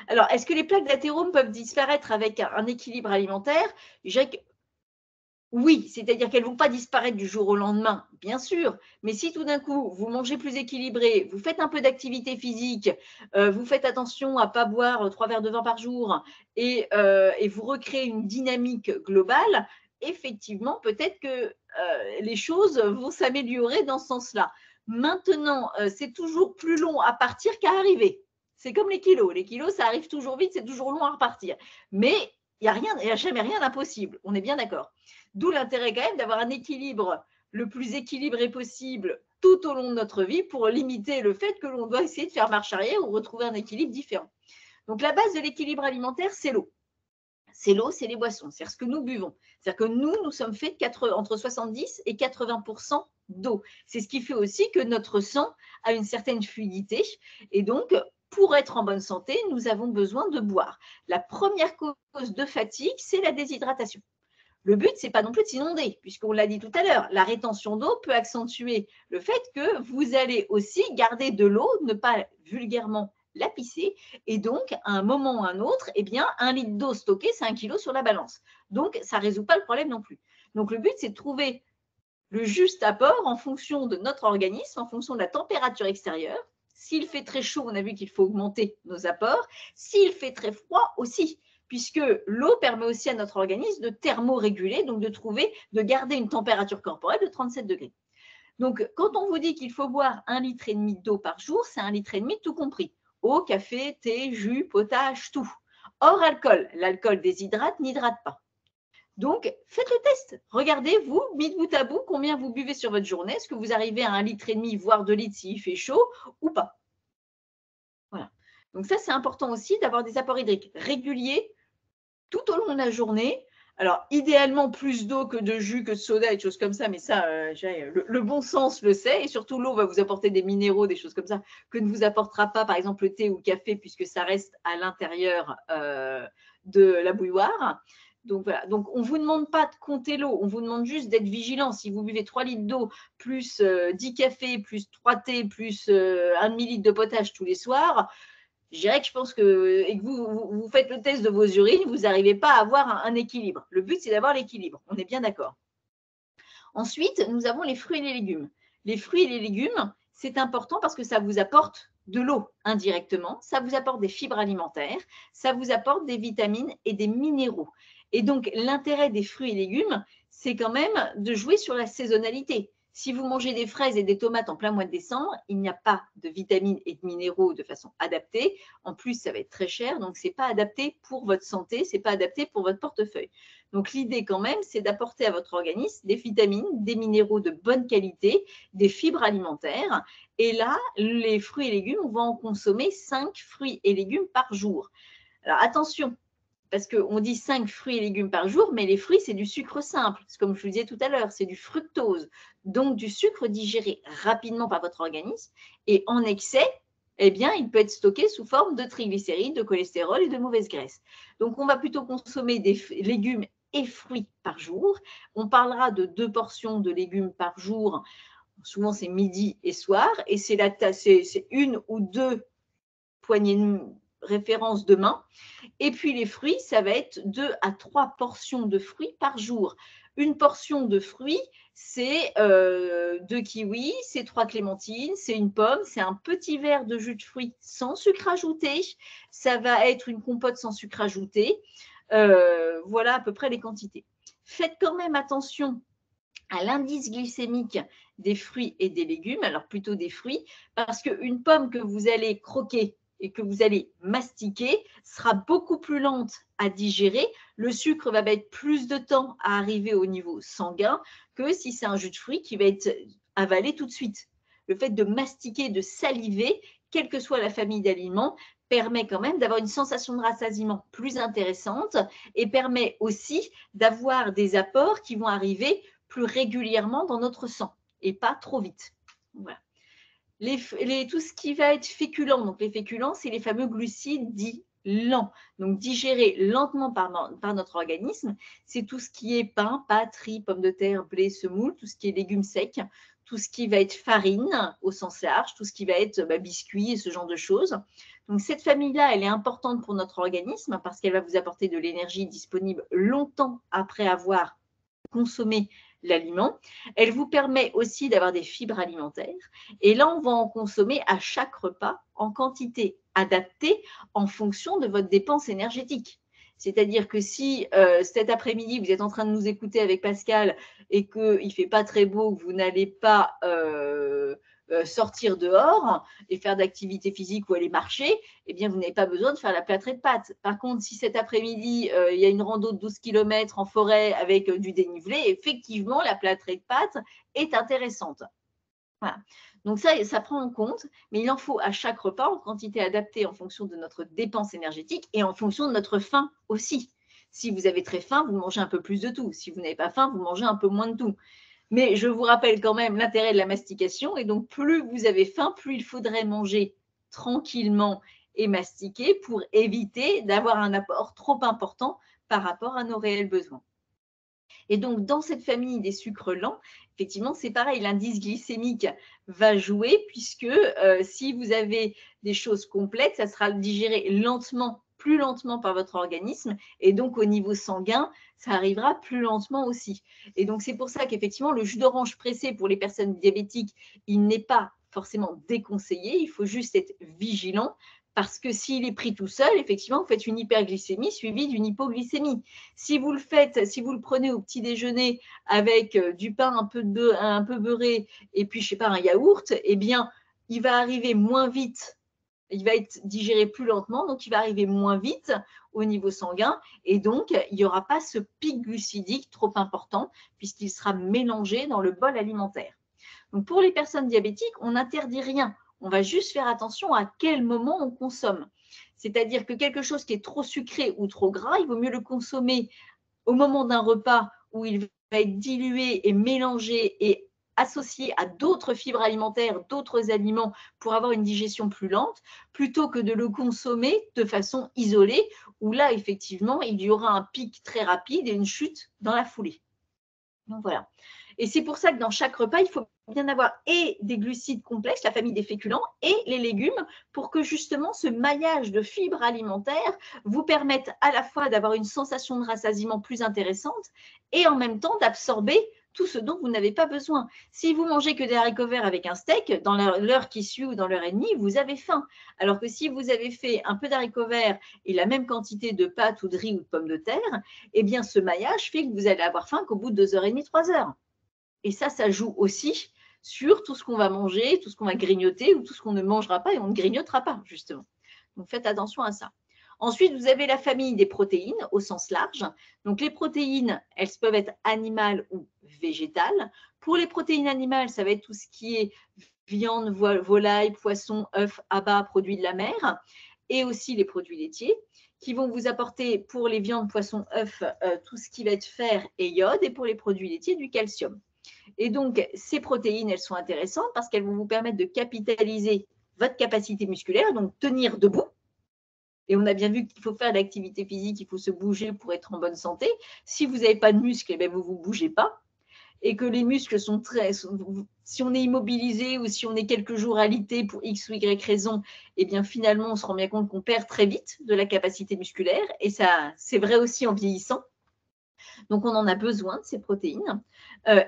Speaker 2: Alors, est-ce que les plaques d'athérome peuvent disparaître avec un équilibre alimentaire? Je dirais que oui, c'est-à-dire qu'elles ne vont pas disparaître du jour au lendemain, bien sûr, mais si tout d'un coup, vous mangez plus équilibré, vous faites un peu d'activité physique, vous faites attention à ne pas boire 3 verres de vin par jour et vous recréez une dynamique globale, effectivement, peut-être que les choses vont s'améliorer dans ce sens-là. Maintenant, c'est toujours plus long à partir qu'à arriver. C'est comme les kilos. Les kilos, ça arrive toujours vite, c'est toujours long à repartir. Mais il n'y a jamais rien d'impossible, on est bien d'accord. D'où l'intérêt quand même d'avoir un équilibre le plus équilibré possible tout au long de notre vie pour limiter le fait que l'on doit essayer de faire marche arrière ou retrouver un équilibre différent. Donc la base de l'équilibre alimentaire, c'est l'eau. C'est l'eau, c'est les boissons, c'est ce que nous buvons. C'est-à-dire que nous sommes faits entre 70 et 80% d'eau. C'est ce qui fait aussi que notre sang a une certaine fluidité. Et donc, pour être en bonne santé, nous avons besoin de boire. La première cause de fatigue, c'est la déshydratation. Le but, ce n'est pas non plus de s'inonder, puisqu'on l'a dit tout à l'heure, la rétention d'eau peut accentuer le fait que vous allez aussi garder de l'eau, ne pas vulgairement la pisser, et donc, à un moment ou à un autre, eh bien, 1 litre d'eau stockée, c'est 1 kilo sur la balance. Donc, ça ne résout pas le problème non plus. Donc, le but, c'est de trouver le juste apport en fonction de notre organisme, en fonction de la température extérieure. S'il fait très chaud, on a vu qu'il faut augmenter nos apports. S'il fait très froid aussi, puisque l'eau permet aussi à notre organisme de thermoréguler, donc de garder une température corporelle de 37 degrés. Donc, quand on vous dit qu'il faut boire 1,5 litre d'eau par jour, c'est 1,5 litre tout compris. Eau, café, thé, jus, potage, tout. Hors alcool. L'alcool déshydrate, n'hydrate pas. Donc, faites le test. Regardez, vous, mis de bout à bout, combien vous buvez sur votre journée. Est-ce que vous arrivez à 1,5 litre, voire 2 litres s'il fait chaud ou pas? Voilà. Donc ça, c'est important aussi d'avoir des apports hydriques réguliers tout au long de la journée. Alors, idéalement, plus d'eau que de jus, que de soda et des choses comme ça, mais ça, le bon sens le sait. Et surtout, l'eau va vous apporter des minéraux, des choses comme ça, que ne vous apportera pas, par exemple, le thé ou le café, puisque ça reste à l'intérieur de la bouilloire. Donc, voilà. Donc, on ne vous demande pas de compter l'eau, on vous demande juste d'être vigilant. Si vous buvez 3 litres d'eau, plus 10 cafés, plus 3 thés, plus 1 demi-litre de potage tous les soirs, je dirais que je pense que, et que vous faites le test de vos urines, vous n'arrivez pas à avoir un équilibre. Le but, c'est d'avoir l'équilibre. On est bien d'accord. Ensuite, nous avons les fruits et les légumes. Les fruits et les légumes, c'est important parce que ça vous apporte de l'eau indirectement, ça vous apporte des fibres alimentaires, ça vous apporte des vitamines et des minéraux. Et donc, l'intérêt des fruits et légumes, c'est quand même de jouer sur la saisonnalité. Si vous mangez des fraises et des tomates en plein mois de décembre, il n'y a pas de vitamines et de minéraux de façon adaptée. En plus, ça va être très cher, donc ce n'est pas adapté pour votre santé, ce n'est pas adapté pour votre portefeuille. Donc, l'idée quand même, c'est d'apporter à votre organisme des vitamines, des minéraux de bonne qualité, des fibres alimentaires. Et là, les fruits et légumes, on va en consommer 5 fruits et légumes par jour. Alors, attention, parce qu'on dit 5 fruits et légumes par jour, mais les fruits, c'est du sucre simple. Comme je vous disais tout à l'heure, c'est du fructose. Donc, du sucre digéré rapidement par votre organisme. Et en excès, eh bien, il peut être stocké sous forme de triglycérides, de cholestérol et de mauvaise graisse. Donc, on va plutôt consommer des légumes et fruits par jour. On parlera de 2 portions de légumes par jour. Souvent, c'est midi et soir. Et c'est 1 ou 2 poignées de référence de main. Et puis les fruits, ça va être 2 à 3 portions de fruits par jour. Une portion de fruits, c'est 2 kiwis, c'est 3 clémentines, c'est une pomme, c'est un petit verre de jus de fruits sans sucre ajouté. Ça va être une compote sans sucre ajouté. Voilà à peu près les quantités. Faites quand même attention à l'indice glycémique des fruits et des légumes, alors plutôt des fruits, parce qu'une pomme que vous allez croquer et que vous allez mastiquer sera beaucoup plus lente à digérer. Le sucre va mettre plus de temps à arriver au niveau sanguin que si c'est un jus de fruits qui va être avalé tout de suite. Le fait de mastiquer, de saliver, quelle que soit la famille d'aliments, permet quand même d'avoir une sensation de rassasiement plus intéressante et permet aussi d'avoir des apports qui vont arriver plus régulièrement dans notre sang et pas trop vite. Voilà. Tout ce qui va être féculent, donc les féculents, c'est les fameux glucides dits lents, donc digérés lentement par notre organisme. C'est tout ce qui est pain, pâtes, riz, pommes de terre, blé, semoule, tout ce qui est légumes secs, tout ce qui va être farine au sens large, tout ce qui va être biscuits et ce genre de choses. Donc cette famille-là, elle est importante pour notre organisme parce qu'elle va vous apporter de l'énergie disponible longtemps après avoir consommé l'aliment. Elle vous permet aussi d'avoir des fibres alimentaires. Et là, on va en consommer à chaque repas en quantité adaptée en fonction de votre dépense énergétique. C'est-à-dire que si cet après-midi, vous êtes en train de nous écouter avec Pascal et qu'il ne fait pas très beau, que vous n'allez pas sortir dehors et faire d'activité physique ou aller marcher, eh bien, vous n'avez pas besoin de faire la plâtrée de pâtes. Par contre, si cet après-midi, il y a une rando de 12 km en forêt avec du dénivelé, effectivement, la plâtrée de pâtes est intéressante. Voilà. Donc ça prend en compte, mais il en faut à chaque repas en quantité adaptée en fonction de notre dépense énergétique et en fonction de notre faim aussi. Si vous avez très faim, vous mangez un peu plus de tout. Si vous n'avez pas faim, vous mangez un peu moins de tout. Mais je vous rappelle quand même l'intérêt de la mastication. Et donc, plus vous avez faim, plus il faudrait manger tranquillement et mastiquer pour éviter d'avoir un apport trop important par rapport à nos réels besoins. Et donc, dans cette famille des sucres lents, effectivement, c'est pareil, l'indice glycémique va jouer puisque si vous avez des choses complètes, ça sera digéré lentement, plus lentement par votre organisme et donc au niveau sanguin, ça arrivera plus lentement aussi. Et donc, c'est pour ça qu'effectivement, le jus d'orange pressé pour les personnes diabétiques, il n'est pas forcément déconseillé, il faut juste être vigilant parce que s'il est pris tout seul, effectivement, vous faites une hyperglycémie suivie d'une hypoglycémie. Si vous le prenez au petit déjeuner avec du pain un peu beurré et puis, je sais pas, un yaourt, eh bien, il va arriver moins vite. Il va être digéré plus lentement, donc il va arriver moins vite au niveau sanguin et donc il n'y aura pas ce pic glucidique trop important puisqu'il sera mélangé dans le bol alimentaire. Donc pour les personnes diabétiques, on n'interdit rien. On va juste faire attention à quel moment on consomme. C'est-à-dire que quelque chose qui est trop sucré ou trop gras, il vaut mieux le consommer au moment d'un repas où il va être dilué et mélangé et associé à d'autres fibres alimentaires, d'autres aliments pour avoir une digestion plus lente, plutôt que de le consommer de façon isolée, où là, effectivement, il y aura un pic très rapide et une chute dans la foulée. Donc voilà. Et c'est pour ça que dans chaque repas, il faut bien avoir et des glucides complexes, la famille des féculents, et les légumes, pour que justement ce maillage de fibres alimentaires vous permette à la fois d'avoir une sensation de rassasiement plus intéressante et en même temps d'absorber tout ce dont vous n'avez pas besoin. Si vous mangez que des haricots verts avec un steak, dans l'heure qui suit ou dans l'heure et demie, vous avez faim. Alors que si vous avez fait un peu d'haricots verts et la même quantité de pâtes ou de riz ou de pommes de terre, eh bien ce maillage fait que vous allez avoir faim qu'au bout de 2h30, 3 heures. Et ça joue aussi sur tout ce qu'on va manger, tout ce qu'on va grignoter ou tout ce qu'on ne mangera pas et on ne grignotera pas, justement. Donc, faites attention à ça. Ensuite, vous avez la famille des protéines au sens large. Donc, les protéines, elles peuvent être animales ou végétales. Pour les protéines animales, ça va être tout ce qui est viande, volaille, poisson, œufs, abats, produits de la mer et aussi les produits laitiers qui vont vous apporter pour les viandes, poissons, œufs, tout ce qui va être fer et iode et pour les produits laitiers, du calcium. Et donc, ces protéines, elles sont intéressantes parce qu'elles vont vous permettre de capitaliser votre capacité musculaire, donc tenir debout, Et on a bien vu qu'il faut faire de l'activité physique, il faut se bouger pour être en bonne santé. Si vous n'avez pas de muscles, eh bien, vous ne vous bougez pas. Et que les muscles sont si on est immobilisé ou si on est quelques jours alité pour X ou Y raison, eh bien finalement, on se rend bien compte qu'on perd très vite de la capacité musculaire. Et ça, c'est vrai aussi en vieillissant. Donc, on en a besoin de ces protéines.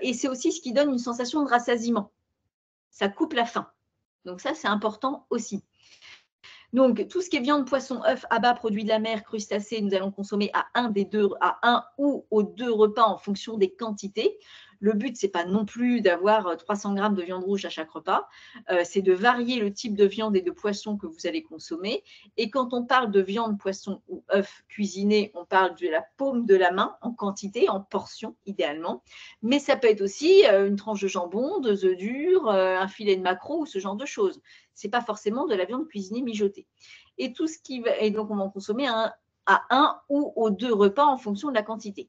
Speaker 2: Et c'est aussi ce qui donne une sensation de rassasiement. Ça coupe la faim. Donc, ça, c'est important aussi. Donc, tout ce qui est viande, poisson, œufs, abats, produits de la mer, crustacés, nous allons consommer à un ou aux 2 repas en fonction des quantités. Le but, ce n'est pas non plus d'avoir 300 grammes de viande rouge à chaque repas, c'est de varier le type de viande et de poisson que vous allez consommer. Et quand on parle de viande, poisson ou œufs cuisinés, on parle de la paume de la main en quantité, en portion idéalement. Mais ça peut être aussi une tranche de jambon, 2 œufs durs, un filet de maquereau ou ce genre de choses. Ce n'est pas forcément de la viande cuisinée mijotée. Et tout ce qui va, et donc on va en consommer à un ou aux 2 repas en fonction de la quantité.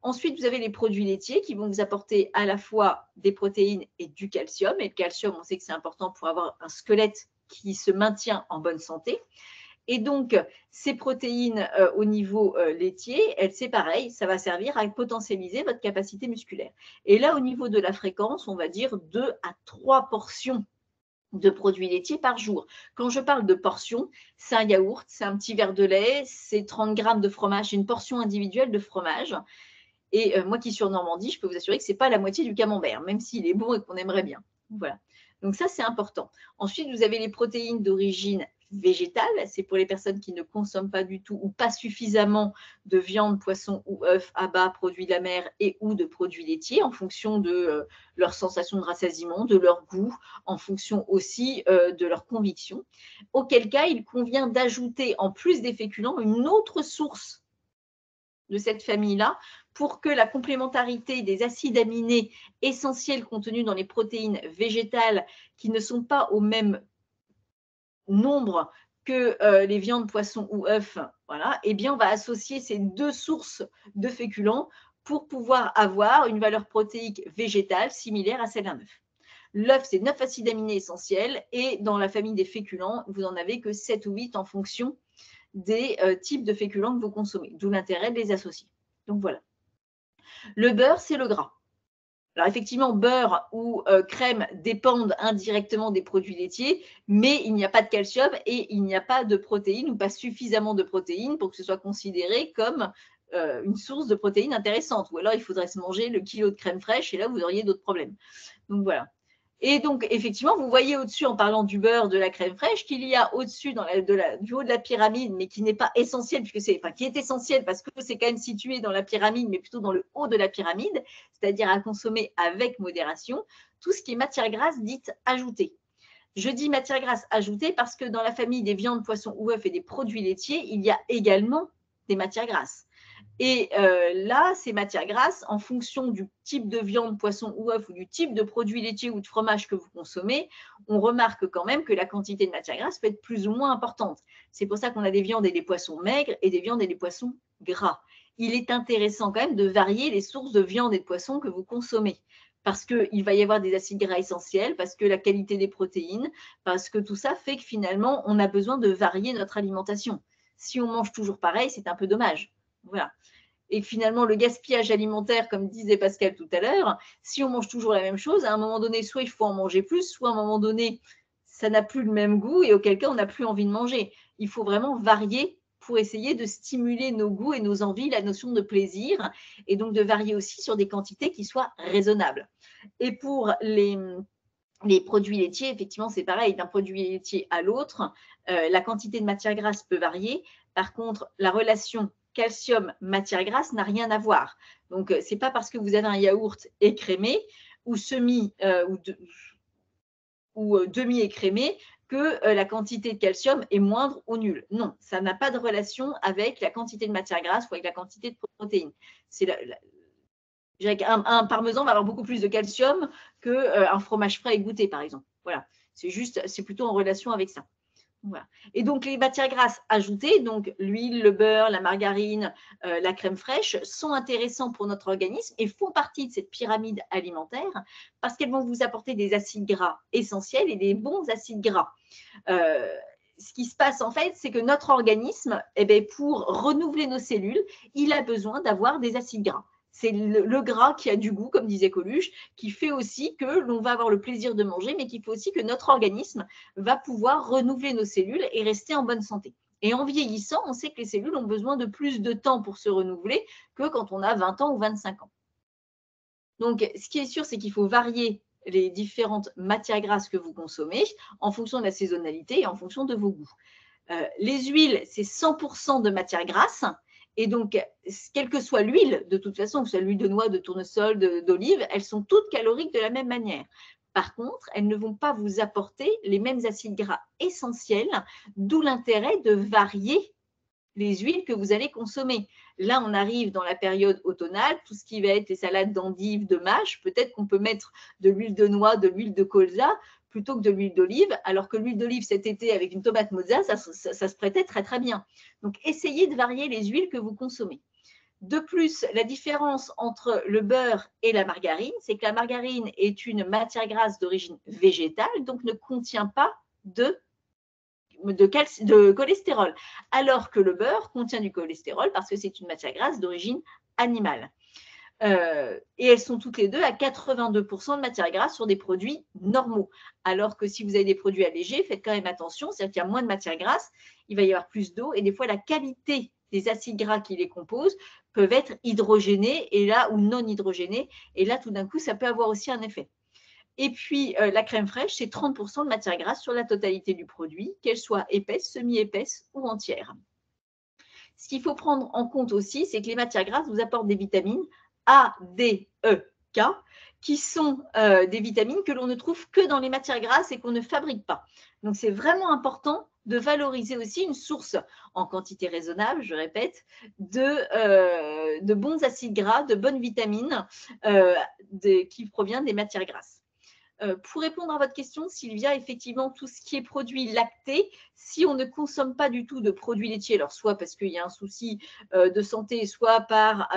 Speaker 2: Ensuite, vous avez les produits laitiers qui vont vous apporter à la fois des protéines et du calcium. Et le calcium, on sait que c'est important pour avoir un squelette qui se maintient en bonne santé. Et donc, ces protéines au niveau laitier, c'est pareil, ça va servir à potentialiser votre capacité musculaire. Et là, au niveau de la fréquence, on va dire 2 à 3 portions de produits laitiers par jour. Quand je parle de portions, c'est un yaourt, c'est un petit verre de lait, c'est 30 grammes de fromage, une portion individuelle de fromage. Et moi qui suis en Normandie, je peux vous assurer que ce n'est pas la moitié du camembert, même s'il est bon et qu'on aimerait bien. Voilà. Donc ça, c'est important. Ensuite, vous avez les protéines d'origine végétale. C'est pour les personnes qui ne consomment pas du tout ou pas suffisamment de viande, poisson ou œufs, abats, produits de la mer et ou de produits laitiers en fonction de leur sensation de rassasiement, de leur goût, en fonction aussi de leur conviction. Auquel cas, il convient d'ajouter, en plus des féculents, une autre source de cette famille-là pour que la complémentarité des acides aminés essentiels contenus dans les protéines végétales qui ne sont pas au même nombre que les viandes, poissons ou œufs, voilà, eh bien, on va associer ces 2 sources de féculents pour pouvoir avoir une valeur protéique végétale similaire à celle d'un œuf. L'œuf, c'est 9 acides aminés essentiels et dans la famille des féculents, vous n'en avez que 7 ou 8 en fonction des types de féculents que vous consommez, d'où l'intérêt de les associer. Donc voilà. Le beurre, c'est le gras. Alors effectivement, beurre ou crème dépendent indirectement des produits laitiers, mais il n'y a pas de calcium et il n'y a pas de protéines ou pas suffisamment de protéines pour que ce soit considéré comme une source de protéines intéressante. Ou alors, il faudrait se manger le kilo de crème fraîche et là, vous auriez d'autres problèmes. Donc voilà. Et donc, effectivement, vous voyez au-dessus, en parlant du beurre, de la crème fraîche, qu'il y a au-dessus, du haut de la pyramide, mais qui n'est pas essentiel, qui est essentiel parce que c'est quand même situé dans la pyramide, mais plutôt dans le haut de la pyramide, c'est-à-dire à consommer avec modération, tout ce qui est matière grasse dite ajoutée. Je dis matière grasse ajoutée parce que dans la famille des viandes, poissons ou œufs et des produits laitiers, il y a également des matières grasses. Et là, ces matières grasses, en fonction du type de viande, poisson ou œuf ou du type de produit laitier ou de fromage que vous consommez, on remarque quand même que la quantité de matières grasses peut être plus ou moins importante. C'est pour ça qu'on a des viandes et des poissons maigres et des viandes et des poissons gras. Il est intéressant quand même de varier les sources de viande et de poissons que vous consommez. Parce qu'il va y avoir des acides gras essentiels, parce que la qualité des protéines, parce que tout ça fait que finalement, on a besoin de varier notre alimentation. Si on mange toujours pareil, c'est un peu dommage. Voilà. Et finalement, le gaspillage alimentaire, comme disait Pascal tout à l'heure, si on mange toujours la même chose, à un moment donné, soit il faut en manger plus, soit à un moment donné, ça n'a plus le même goût et auquel cas, on n'a plus envie de manger. Il faut vraiment varier pour essayer de stimuler nos goûts et nos envies, la notion de plaisir, et donc de varier aussi sur des quantités qui soient raisonnables. Et pour les produits laitiers, effectivement, c'est pareil, d'un produit laitier à l'autre, la quantité de matière grasse peut varier. Par contre, la relation calcium, matière grasse n'a rien à voir. Donc, ce n'est pas parce que vous avez un yaourt écrémé ou semi ou demi-écrémé que la quantité de calcium est moindre ou nulle. Non, ça n'a pas de relation avec la quantité de matière grasse ou avec la quantité de protéines. C'est un parmesan va avoir beaucoup plus de calcium qu'un fromage frais égoutté, par exemple. Voilà, c'est plutôt en relation avec ça. Voilà. Et donc, les matières grasses ajoutées, donc l'huile, le beurre, la margarine, la crème fraîche, sont intéressants pour notre organisme et font partie de cette pyramide alimentaire parce qu'elles vont vous apporter des acides gras essentiels et des bons acides gras. ce qui se passe en fait, c'est que notre organisme, eh bien, pour renouveler nos cellules, il a besoin d'avoir des acides gras. C'est le gras qui a du goût, comme disait Coluche, qui fait aussi que l'on va avoir le plaisir de manger, mais qui fait aussi que notre organisme va pouvoir renouveler nos cellules et rester en bonne santé. Et en vieillissant, on sait que les cellules ont besoin de plus de temps pour se renouveler que quand on a 20 ans ou 25 ans. Donc, ce qui est sûr, c'est qu'il faut varier les différentes matières grasses que vous consommez en fonction de la saisonnalité et en fonction de vos goûts. Les huiles, c'est 100% de matière grasse. Et donc, quelle que soit l'huile, de toute façon, que ce soit l'huile de noix, de tournesol, d'olive, elles sont toutes caloriques de la même manière. Par contre, elles ne vont pas vous apporter les mêmes acides gras essentiels, d'où l'intérêt de varier les huiles que vous allez consommer. Là, on arrive dans la période automnale, tout ce qui va être les salades d'endives, de mâche, peut-être qu'on peut mettre de l'huile de noix, de l'huile de colza, plutôt que de l'huile d'olive, alors que l'huile d'olive cet été avec une tomate mozza, ça se prêtait très très bien. Donc, essayez de varier les huiles que vous consommez. De plus, la différence entre le beurre et la margarine, c'est que la margarine est une matière grasse d'origine végétale, donc ne contient pas de cholestérol, alors que le beurre contient du cholestérol parce que c'est une matière grasse d'origine animale. Et elles sont toutes les deux à 82% de matière grasse sur des produits normaux. Alors que si vous avez des produits allégés, faites quand même attention, c'est-à-dire qu'il y a moins de matière grasse, il va y avoir plus d'eau et des fois la qualité des acides gras qui les composent peuvent être hydrogénés et là ou non hydrogénés. Et là, tout d'un coup, ça peut avoir aussi un effet. Et puis, la crème fraîche, c'est 30% de matière grasse sur la totalité du produit, qu'elle soit épaisse, semi-épaisse ou entière. Ce qu'il faut prendre en compte aussi, c'est que les matières grasses vous apportent des vitamines A, D, E, K, qui sont des vitamines que l'on ne trouve que dans les matières grasses et qu'on ne fabrique pas. Donc, c'est vraiment important de valoriser aussi une source en quantité raisonnable, je répète, de bons acides gras, de bonnes vitamines qui proviennent des matières grasses. Pour répondre à votre question, Sylvia, effectivement, tout ce qui est produit lacté, si on ne consomme pas du tout de produits laitiers, alors soit parce qu'il y a un souci de santé, soit par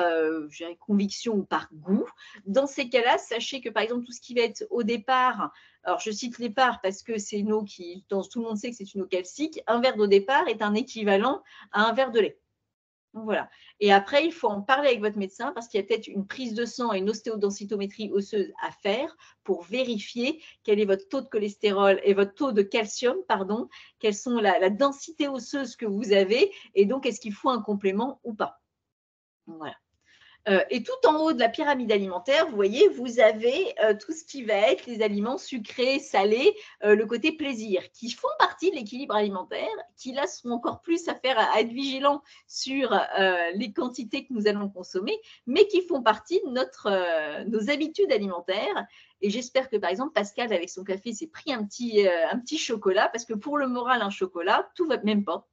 Speaker 2: conviction ou par goût, dans ces cas-là, sachez que par exemple, tout ce qui va être au départ, alors je cite l'épar parce que c'est une eau qui, tout le monde sait que c'est une eau calcique, un verre d'eau départ est un équivalent à un verre de lait. Donc voilà. Et après, il faut en parler avec votre médecin parce qu'il y a peut-être une prise de sang et une ostéodensitométrie osseuse à faire pour vérifier quel est votre taux de cholestérol et votre taux de calcium, pardon, quelles sont la densité osseuse que vous avez et donc est-ce qu'il faut un complément ou pas. Voilà. Et tout en haut de la pyramide alimentaire, vous voyez, vous avez tout ce qui va être les aliments sucrés, salés, le côté plaisir, qui font partie de l'équilibre alimentaire, qui là sont encore plus à faire à être vigilants sur les quantités que nous allons consommer, mais qui font partie de nos habitudes alimentaires. Et j'espère que, par exemple, Pascal, avec son café, s'est pris un petit chocolat, parce que pour le moral, un chocolat, tout va même pas.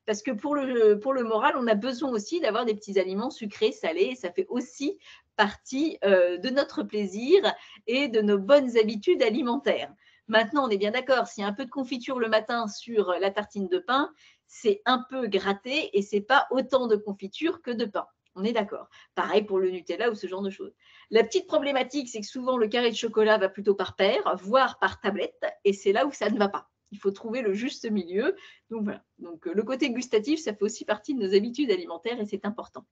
Speaker 2: Parce que pour le moral, on a besoin aussi d'avoir des petits aliments sucrés, salés, et ça fait aussi partie de notre plaisir et de nos bonnes habitudes alimentaires. Maintenant, on est bien d'accord, s'il y a un peu de confiture le matin sur la tartine de pain, c'est un peu gratté et ce n'est pas autant de confiture que de pain. On est d'accord. Pareil pour le Nutella ou ce genre de choses. La petite problématique, c'est que souvent le carré de chocolat va plutôt par paire, voire par tablette, et c'est là où ça ne va pas. Il faut trouver le juste milieu. Donc voilà. Donc le côté gustatif, ça fait aussi partie de nos habitudes alimentaires et c'est important.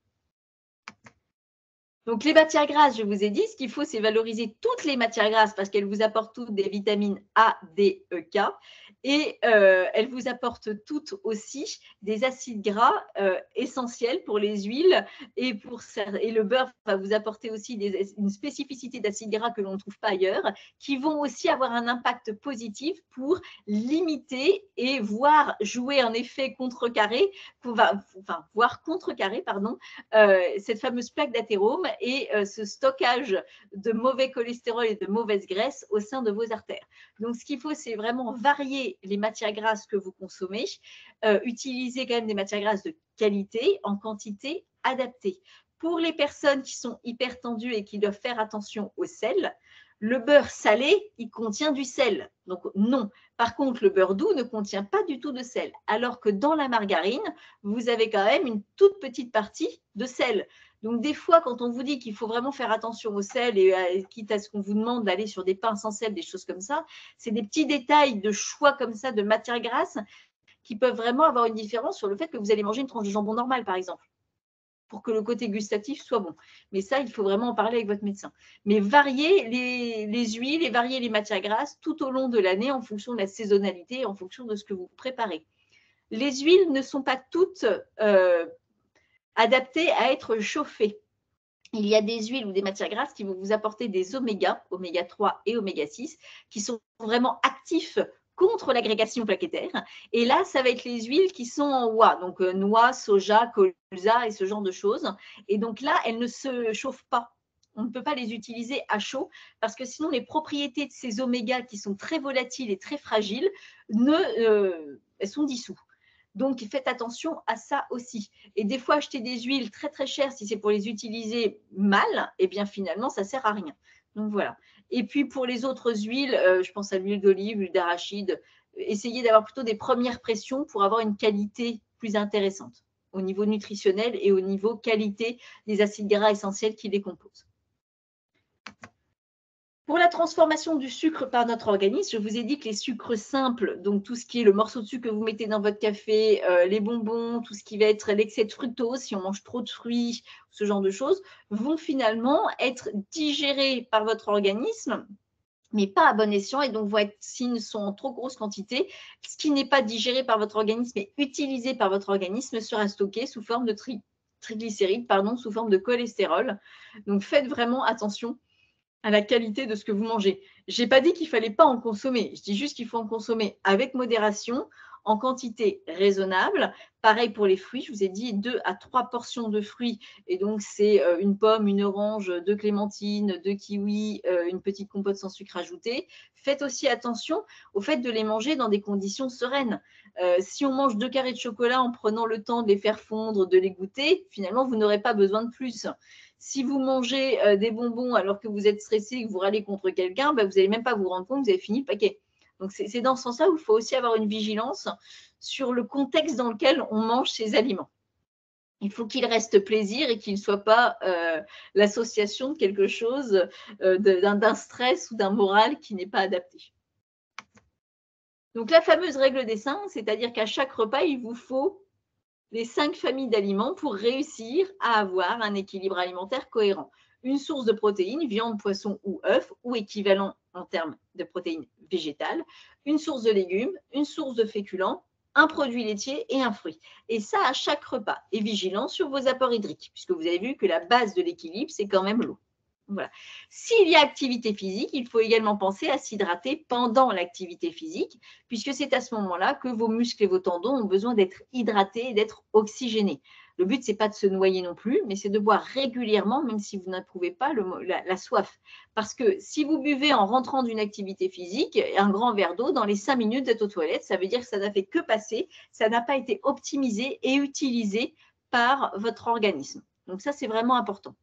Speaker 2: Donc les matières grasses, je vous ai dit, ce qu'il faut, c'est valoriser toutes les matières grasses parce qu'elles vous apportent toutes des vitamines A, D, E, K. Et elles vous apportent toutes aussi des acides gras essentiels pour les huiles et le beurre va vous apporter aussi une spécificité d'acides gras que l'on ne trouve pas ailleurs, qui vont aussi avoir un impact positif pour limiter et voire jouer un effet contrecarré, voire contrecarrer, cette fameuse plaque d'athérome et ce stockage de mauvais cholestérol et de mauvaise graisse au sein de vos artères. Donc, ce qu'il faut, c'est vraiment varier les matières grasses que vous consommez, utiliser quand même des matières grasses de qualité en quantité adaptée. Pour les personnes qui sont hypertendues et qui doivent faire attention au sel, le beurre salé, il contient du sel. Donc, non. Par contre, le beurre doux ne contient pas du tout de sel. Alors que dans la margarine, vous avez quand même une toute petite partie de sel. Donc, des fois, quand on vous dit qu'il faut vraiment faire attention au sel et quitte à ce qu'on vous demande d'aller sur des pains sans sel, des choses comme ça, c'est des petits détails de choix comme ça de matière grasse qui peuvent vraiment avoir une différence sur le fait que vous allez manger une tranche de jambon normale, par exemple, pour que le côté gustatif soit bon. Mais ça, il faut vraiment en parler avec votre médecin. Mais varier les huiles et varier les matières grasses tout au long de l'année en fonction de la saisonnalité, en fonction de ce que vous préparez. Les huiles ne sont pas toutes adaptées à être chauffées. Il y a des huiles ou des matières grasses qui vont vous apporter des oméga 3 et oméga 6, qui sont vraiment actifs contre l'agrégation plaquettaire. Et là, ça va être les huiles qui sont en oie, donc noix, soja, colza et ce genre de choses. Et donc là, elles ne se chauffent pas. On ne peut pas les utiliser à chaud parce que sinon, les propriétés de ces omégas qui sont très volatiles et très fragiles, elles sont dissous. Donc, faites attention à ça aussi. Et des fois, acheter des huiles très, très chères, si c'est pour les utiliser mal, eh bien, finalement, ça ne sert à rien. Donc, voilà. Et puis, pour les autres huiles, je pense à l'huile d'olive, l'huile d'arachide, essayez d'avoir plutôt des premières pressions pour avoir une qualité plus intéressante au niveau nutritionnel et au niveau qualité des acides gras essentiels qui les composent. Pour la transformation du sucre par notre organisme, je vous ai dit que les sucres simples, donc tout ce qui est le morceau de sucre que vous mettez dans votre café, les bonbons, tout ce qui va être l'excès de fructose, si on mange trop de fruits, ce genre de choses, vont finalement être digérés par votre organisme, mais pas à bon escient, et donc s'ils sont en trop grosse quantité, ce qui n'est pas digéré par votre organisme et utilisé par votre organisme sera stocké sous forme de triglycérides, sous forme de cholestérol. Donc faites vraiment attention à la qualité de ce que vous mangez. Je n'ai pas dit qu'il ne fallait pas en consommer. Je dis juste qu'il faut en consommer avec modération, en quantité raisonnable. Pareil pour les fruits, je vous ai dit 2 à 3 portions de fruits. Et donc, c'est une pomme, une orange, 2 clémentines, 2 kiwis, une petite compote sans sucre ajouté. Faites aussi attention au fait de les manger dans des conditions sereines. Si on mange 2 carrés de chocolat en prenant le temps de les faire fondre, de les goûter, finalement, vous n'aurez pas besoin de plus. Si vous mangez des bonbons alors que vous êtes stressé et que vous râlez contre quelqu'un, vous n'allez même pas vous rendre compte que vous avez fini le paquet. Donc, c'est dans ce sens-là où il faut aussi avoir une vigilance sur le contexte dans lequel on mange ces aliments. Il faut qu'il reste plaisir et qu'il ne soit pas l'association de quelque chose, d'un stress ou d'un moral qui n'est pas adapté. Donc, la fameuse règle des 5, c'est-à-dire qu'à chaque repas, il vous faut les 5 familles d'aliments pour réussir à avoir un équilibre alimentaire cohérent. Une source de protéines, viande, poisson ou œufs, ou équivalent en termes de protéines végétales, une source de légumes, une source de féculents, un produit laitier et un fruit. Et ça à chaque repas. Et vigilant sur vos apports hydriques, puisque vous avez vu que la base de l'équilibre, c'est quand même l'eau. Voilà. S'il y a activité physique, il faut également penser à s'hydrater pendant l'activité physique, puisque c'est à ce moment-là que vos muscles et vos tendons ont besoin d'être hydratés et d'être oxygénés. Le but, ce n'est pas de se noyer non plus, mais c'est de boire régulièrement, même si vous n'éprouvez pas la soif. Parce que si vous buvez en rentrant d'une activité physique, un grand verre d'eau, dans les 5 minutes d'être aux toilettes, ça veut dire que ça n'a fait que passer, ça n'a pas été optimisé et utilisé par votre organisme. Donc ça, c'est vraiment important.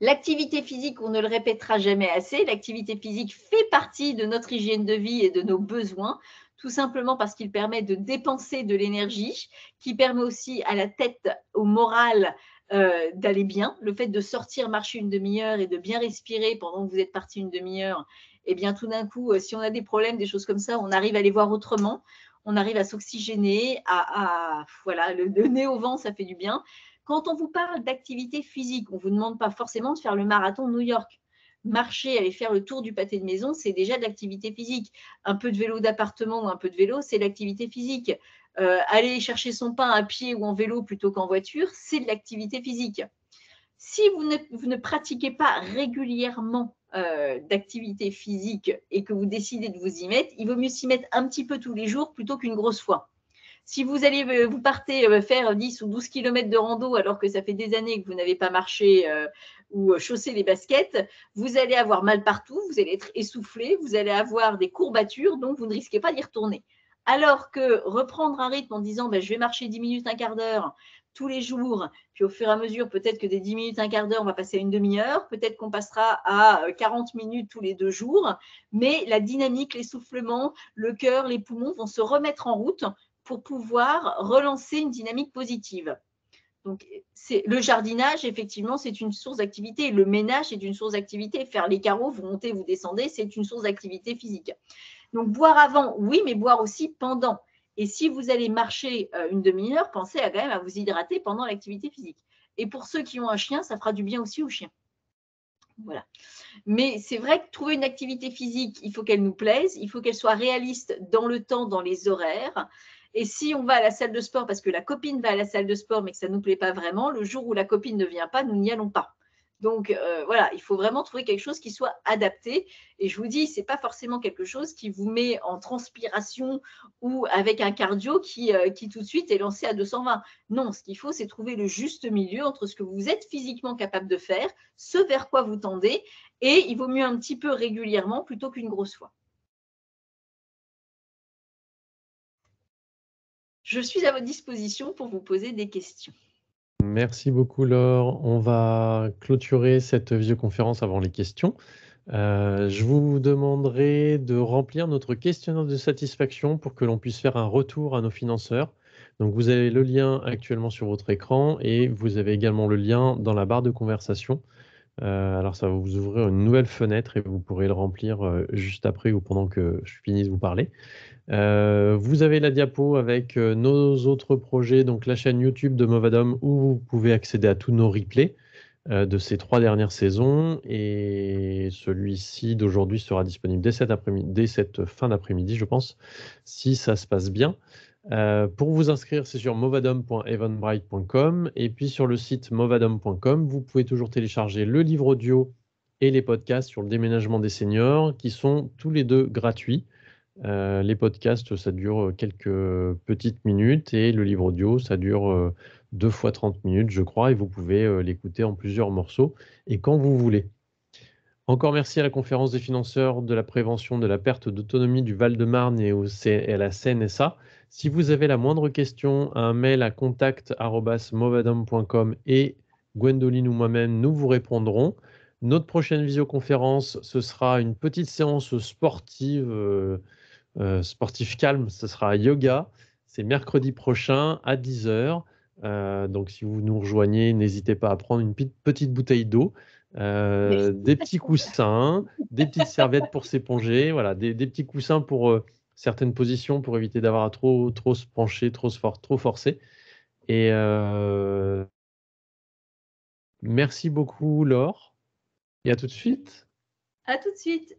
Speaker 2: L'activité physique, on ne le répétera jamais assez, l'activité physique fait partie de notre hygiène de vie et de nos besoins, tout simplement parce qu'il permet de dépenser de l'énergie, qui permet aussi à la tête, au moral, d'aller bien. Le fait de sortir marcher une demi-heure et de bien respirer pendant que vous êtes parti une demi-heure, eh bien tout d'un coup, si on a des problèmes, des choses comme ça, on arrive à les voir autrement, on arrive à s'oxygéner, voilà, le nez au vent, ça fait du bien. Quand on vous parle d'activité physique, on ne vous demande pas forcément de faire le marathon de New York. Marcher, aller faire le tour du pâté de maison, c'est déjà de l'activité physique. Un peu de vélo d'appartement ou un peu de vélo, c'est de l'activité physique. Aller chercher son pain à pied ou en vélo plutôt qu'en voiture, c'est de l'activité physique. Si vous ne pratiquez pas régulièrement d'activité physique et que vous décidez de vous y mettre, il vaut mieux s'y mettre un petit peu tous les jours plutôt qu'une grosse fois. Si vous partez faire 10 ou 12 km de rando alors que ça fait des années que vous n'avez pas marché ou chaussé les baskets, vous allez avoir mal partout, vous allez être essoufflé, vous allez avoir des courbatures, donc vous ne risquez pas d'y retourner. Alors que reprendre un rythme en disant je vais marcher 10 minutes, un quart d'heure tous les jours, puis au fur et à mesure, peut-être que des 10 minutes, un quart d'heure, on va passer à une demi-heure, peut-être qu'on passera à 40 minutes tous les 2 jours, mais la dynamique, l'essoufflement, le cœur, les poumons vont se remettre en route pour pouvoir relancer une dynamique positive. Donc, le jardinage, effectivement, c'est une source d'activité. Le ménage, c'est une source d'activité. Faire les carreaux, vous montez, vous descendez, c'est une source d'activité physique. Donc, boire avant, oui, mais boire aussi pendant. Et si vous allez marcher une demi-heure, pensez quand même à vous hydrater pendant l'activité physique. Et pour ceux qui ont un chien, ça fera du bien aussi au chien. Voilà. Mais c'est vrai que trouver une activité physique, il faut qu'elle nous plaise, il faut qu'elle soit réaliste dans le temps, dans les horaires. Et si on va à la salle de sport parce que la copine va à la salle de sport mais que ça ne nous plaît pas vraiment, le jour où la copine ne vient pas, nous n'y allons pas. Donc voilà, il faut vraiment trouver quelque chose qui soit adapté. Et je vous dis, ce n'est pas forcément quelque chose qui vous met en transpiration ou avec un cardio qui tout de suite est lancé à 220. Non, ce qu'il faut, c'est trouver le juste milieu entre ce que vous êtes physiquement capable de faire, ce vers quoi vous tendez, et il vaut mieux un petit peu régulièrement plutôt qu'une grosse fois. Je suis à votre disposition pour vous poser des questions.
Speaker 1: Merci beaucoup Laure. On va clôturer cette visioconférence avant les questions. Je vous demanderai de remplir notre questionnaire de satisfaction pour que l'on puisse faire un retour à nos financeurs. Donc vous avez le lien actuellement sur votre écran et vous avez également le lien dans la barre de conversation. Alors ça va vous ouvrir une nouvelle fenêtre et vous pourrez le remplir, juste après ou pendant que je finisse de vous parler. Vous avez la diapo avec, nos autres projets, donc la chaîne YouTube de Movadom où vous pouvez accéder à tous nos replays, de ces 3 dernières saisons et celui-ci d'aujourd'hui sera disponible dès cette fin d'après-midi, je pense, si ça se passe bien. Pour vous inscrire, c'est sur movadom.eventbrite.com et puis sur le site movadom.com, vous pouvez toujours télécharger le livre audio et les podcasts sur le déménagement des seniors qui sont tous les 2 gratuits. Les podcasts, ça dure quelques petites minutes et le livre audio, ça dure 2 fois 30 minutes, je crois, et vous pouvez l'écouter en plusieurs morceaux et quand vous voulez. Encore merci à la conférence des financeurs de la prévention de la perte d'autonomie du Val-de-Marne et à la CNSA. Si vous avez la moindre question, un mail à contact@movadom.com et Gwendoline ou moi-même, nous vous répondrons. Notre prochaine visioconférence, ce sera une petite séance sportive, sportif calme, ce sera yoga. C'est mercredi prochain à 10 heures. Donc, si vous nous rejoignez, n'hésitez pas à prendre une petite bouteille d'eau, des petits coussins, des petites serviettes pour s'éponger, voilà, des petits coussins pour certaines positions pour éviter d'avoir à trop se pencher, trop forcer. Et merci beaucoup, Laure, et à tout de suite.
Speaker 2: À tout de suite.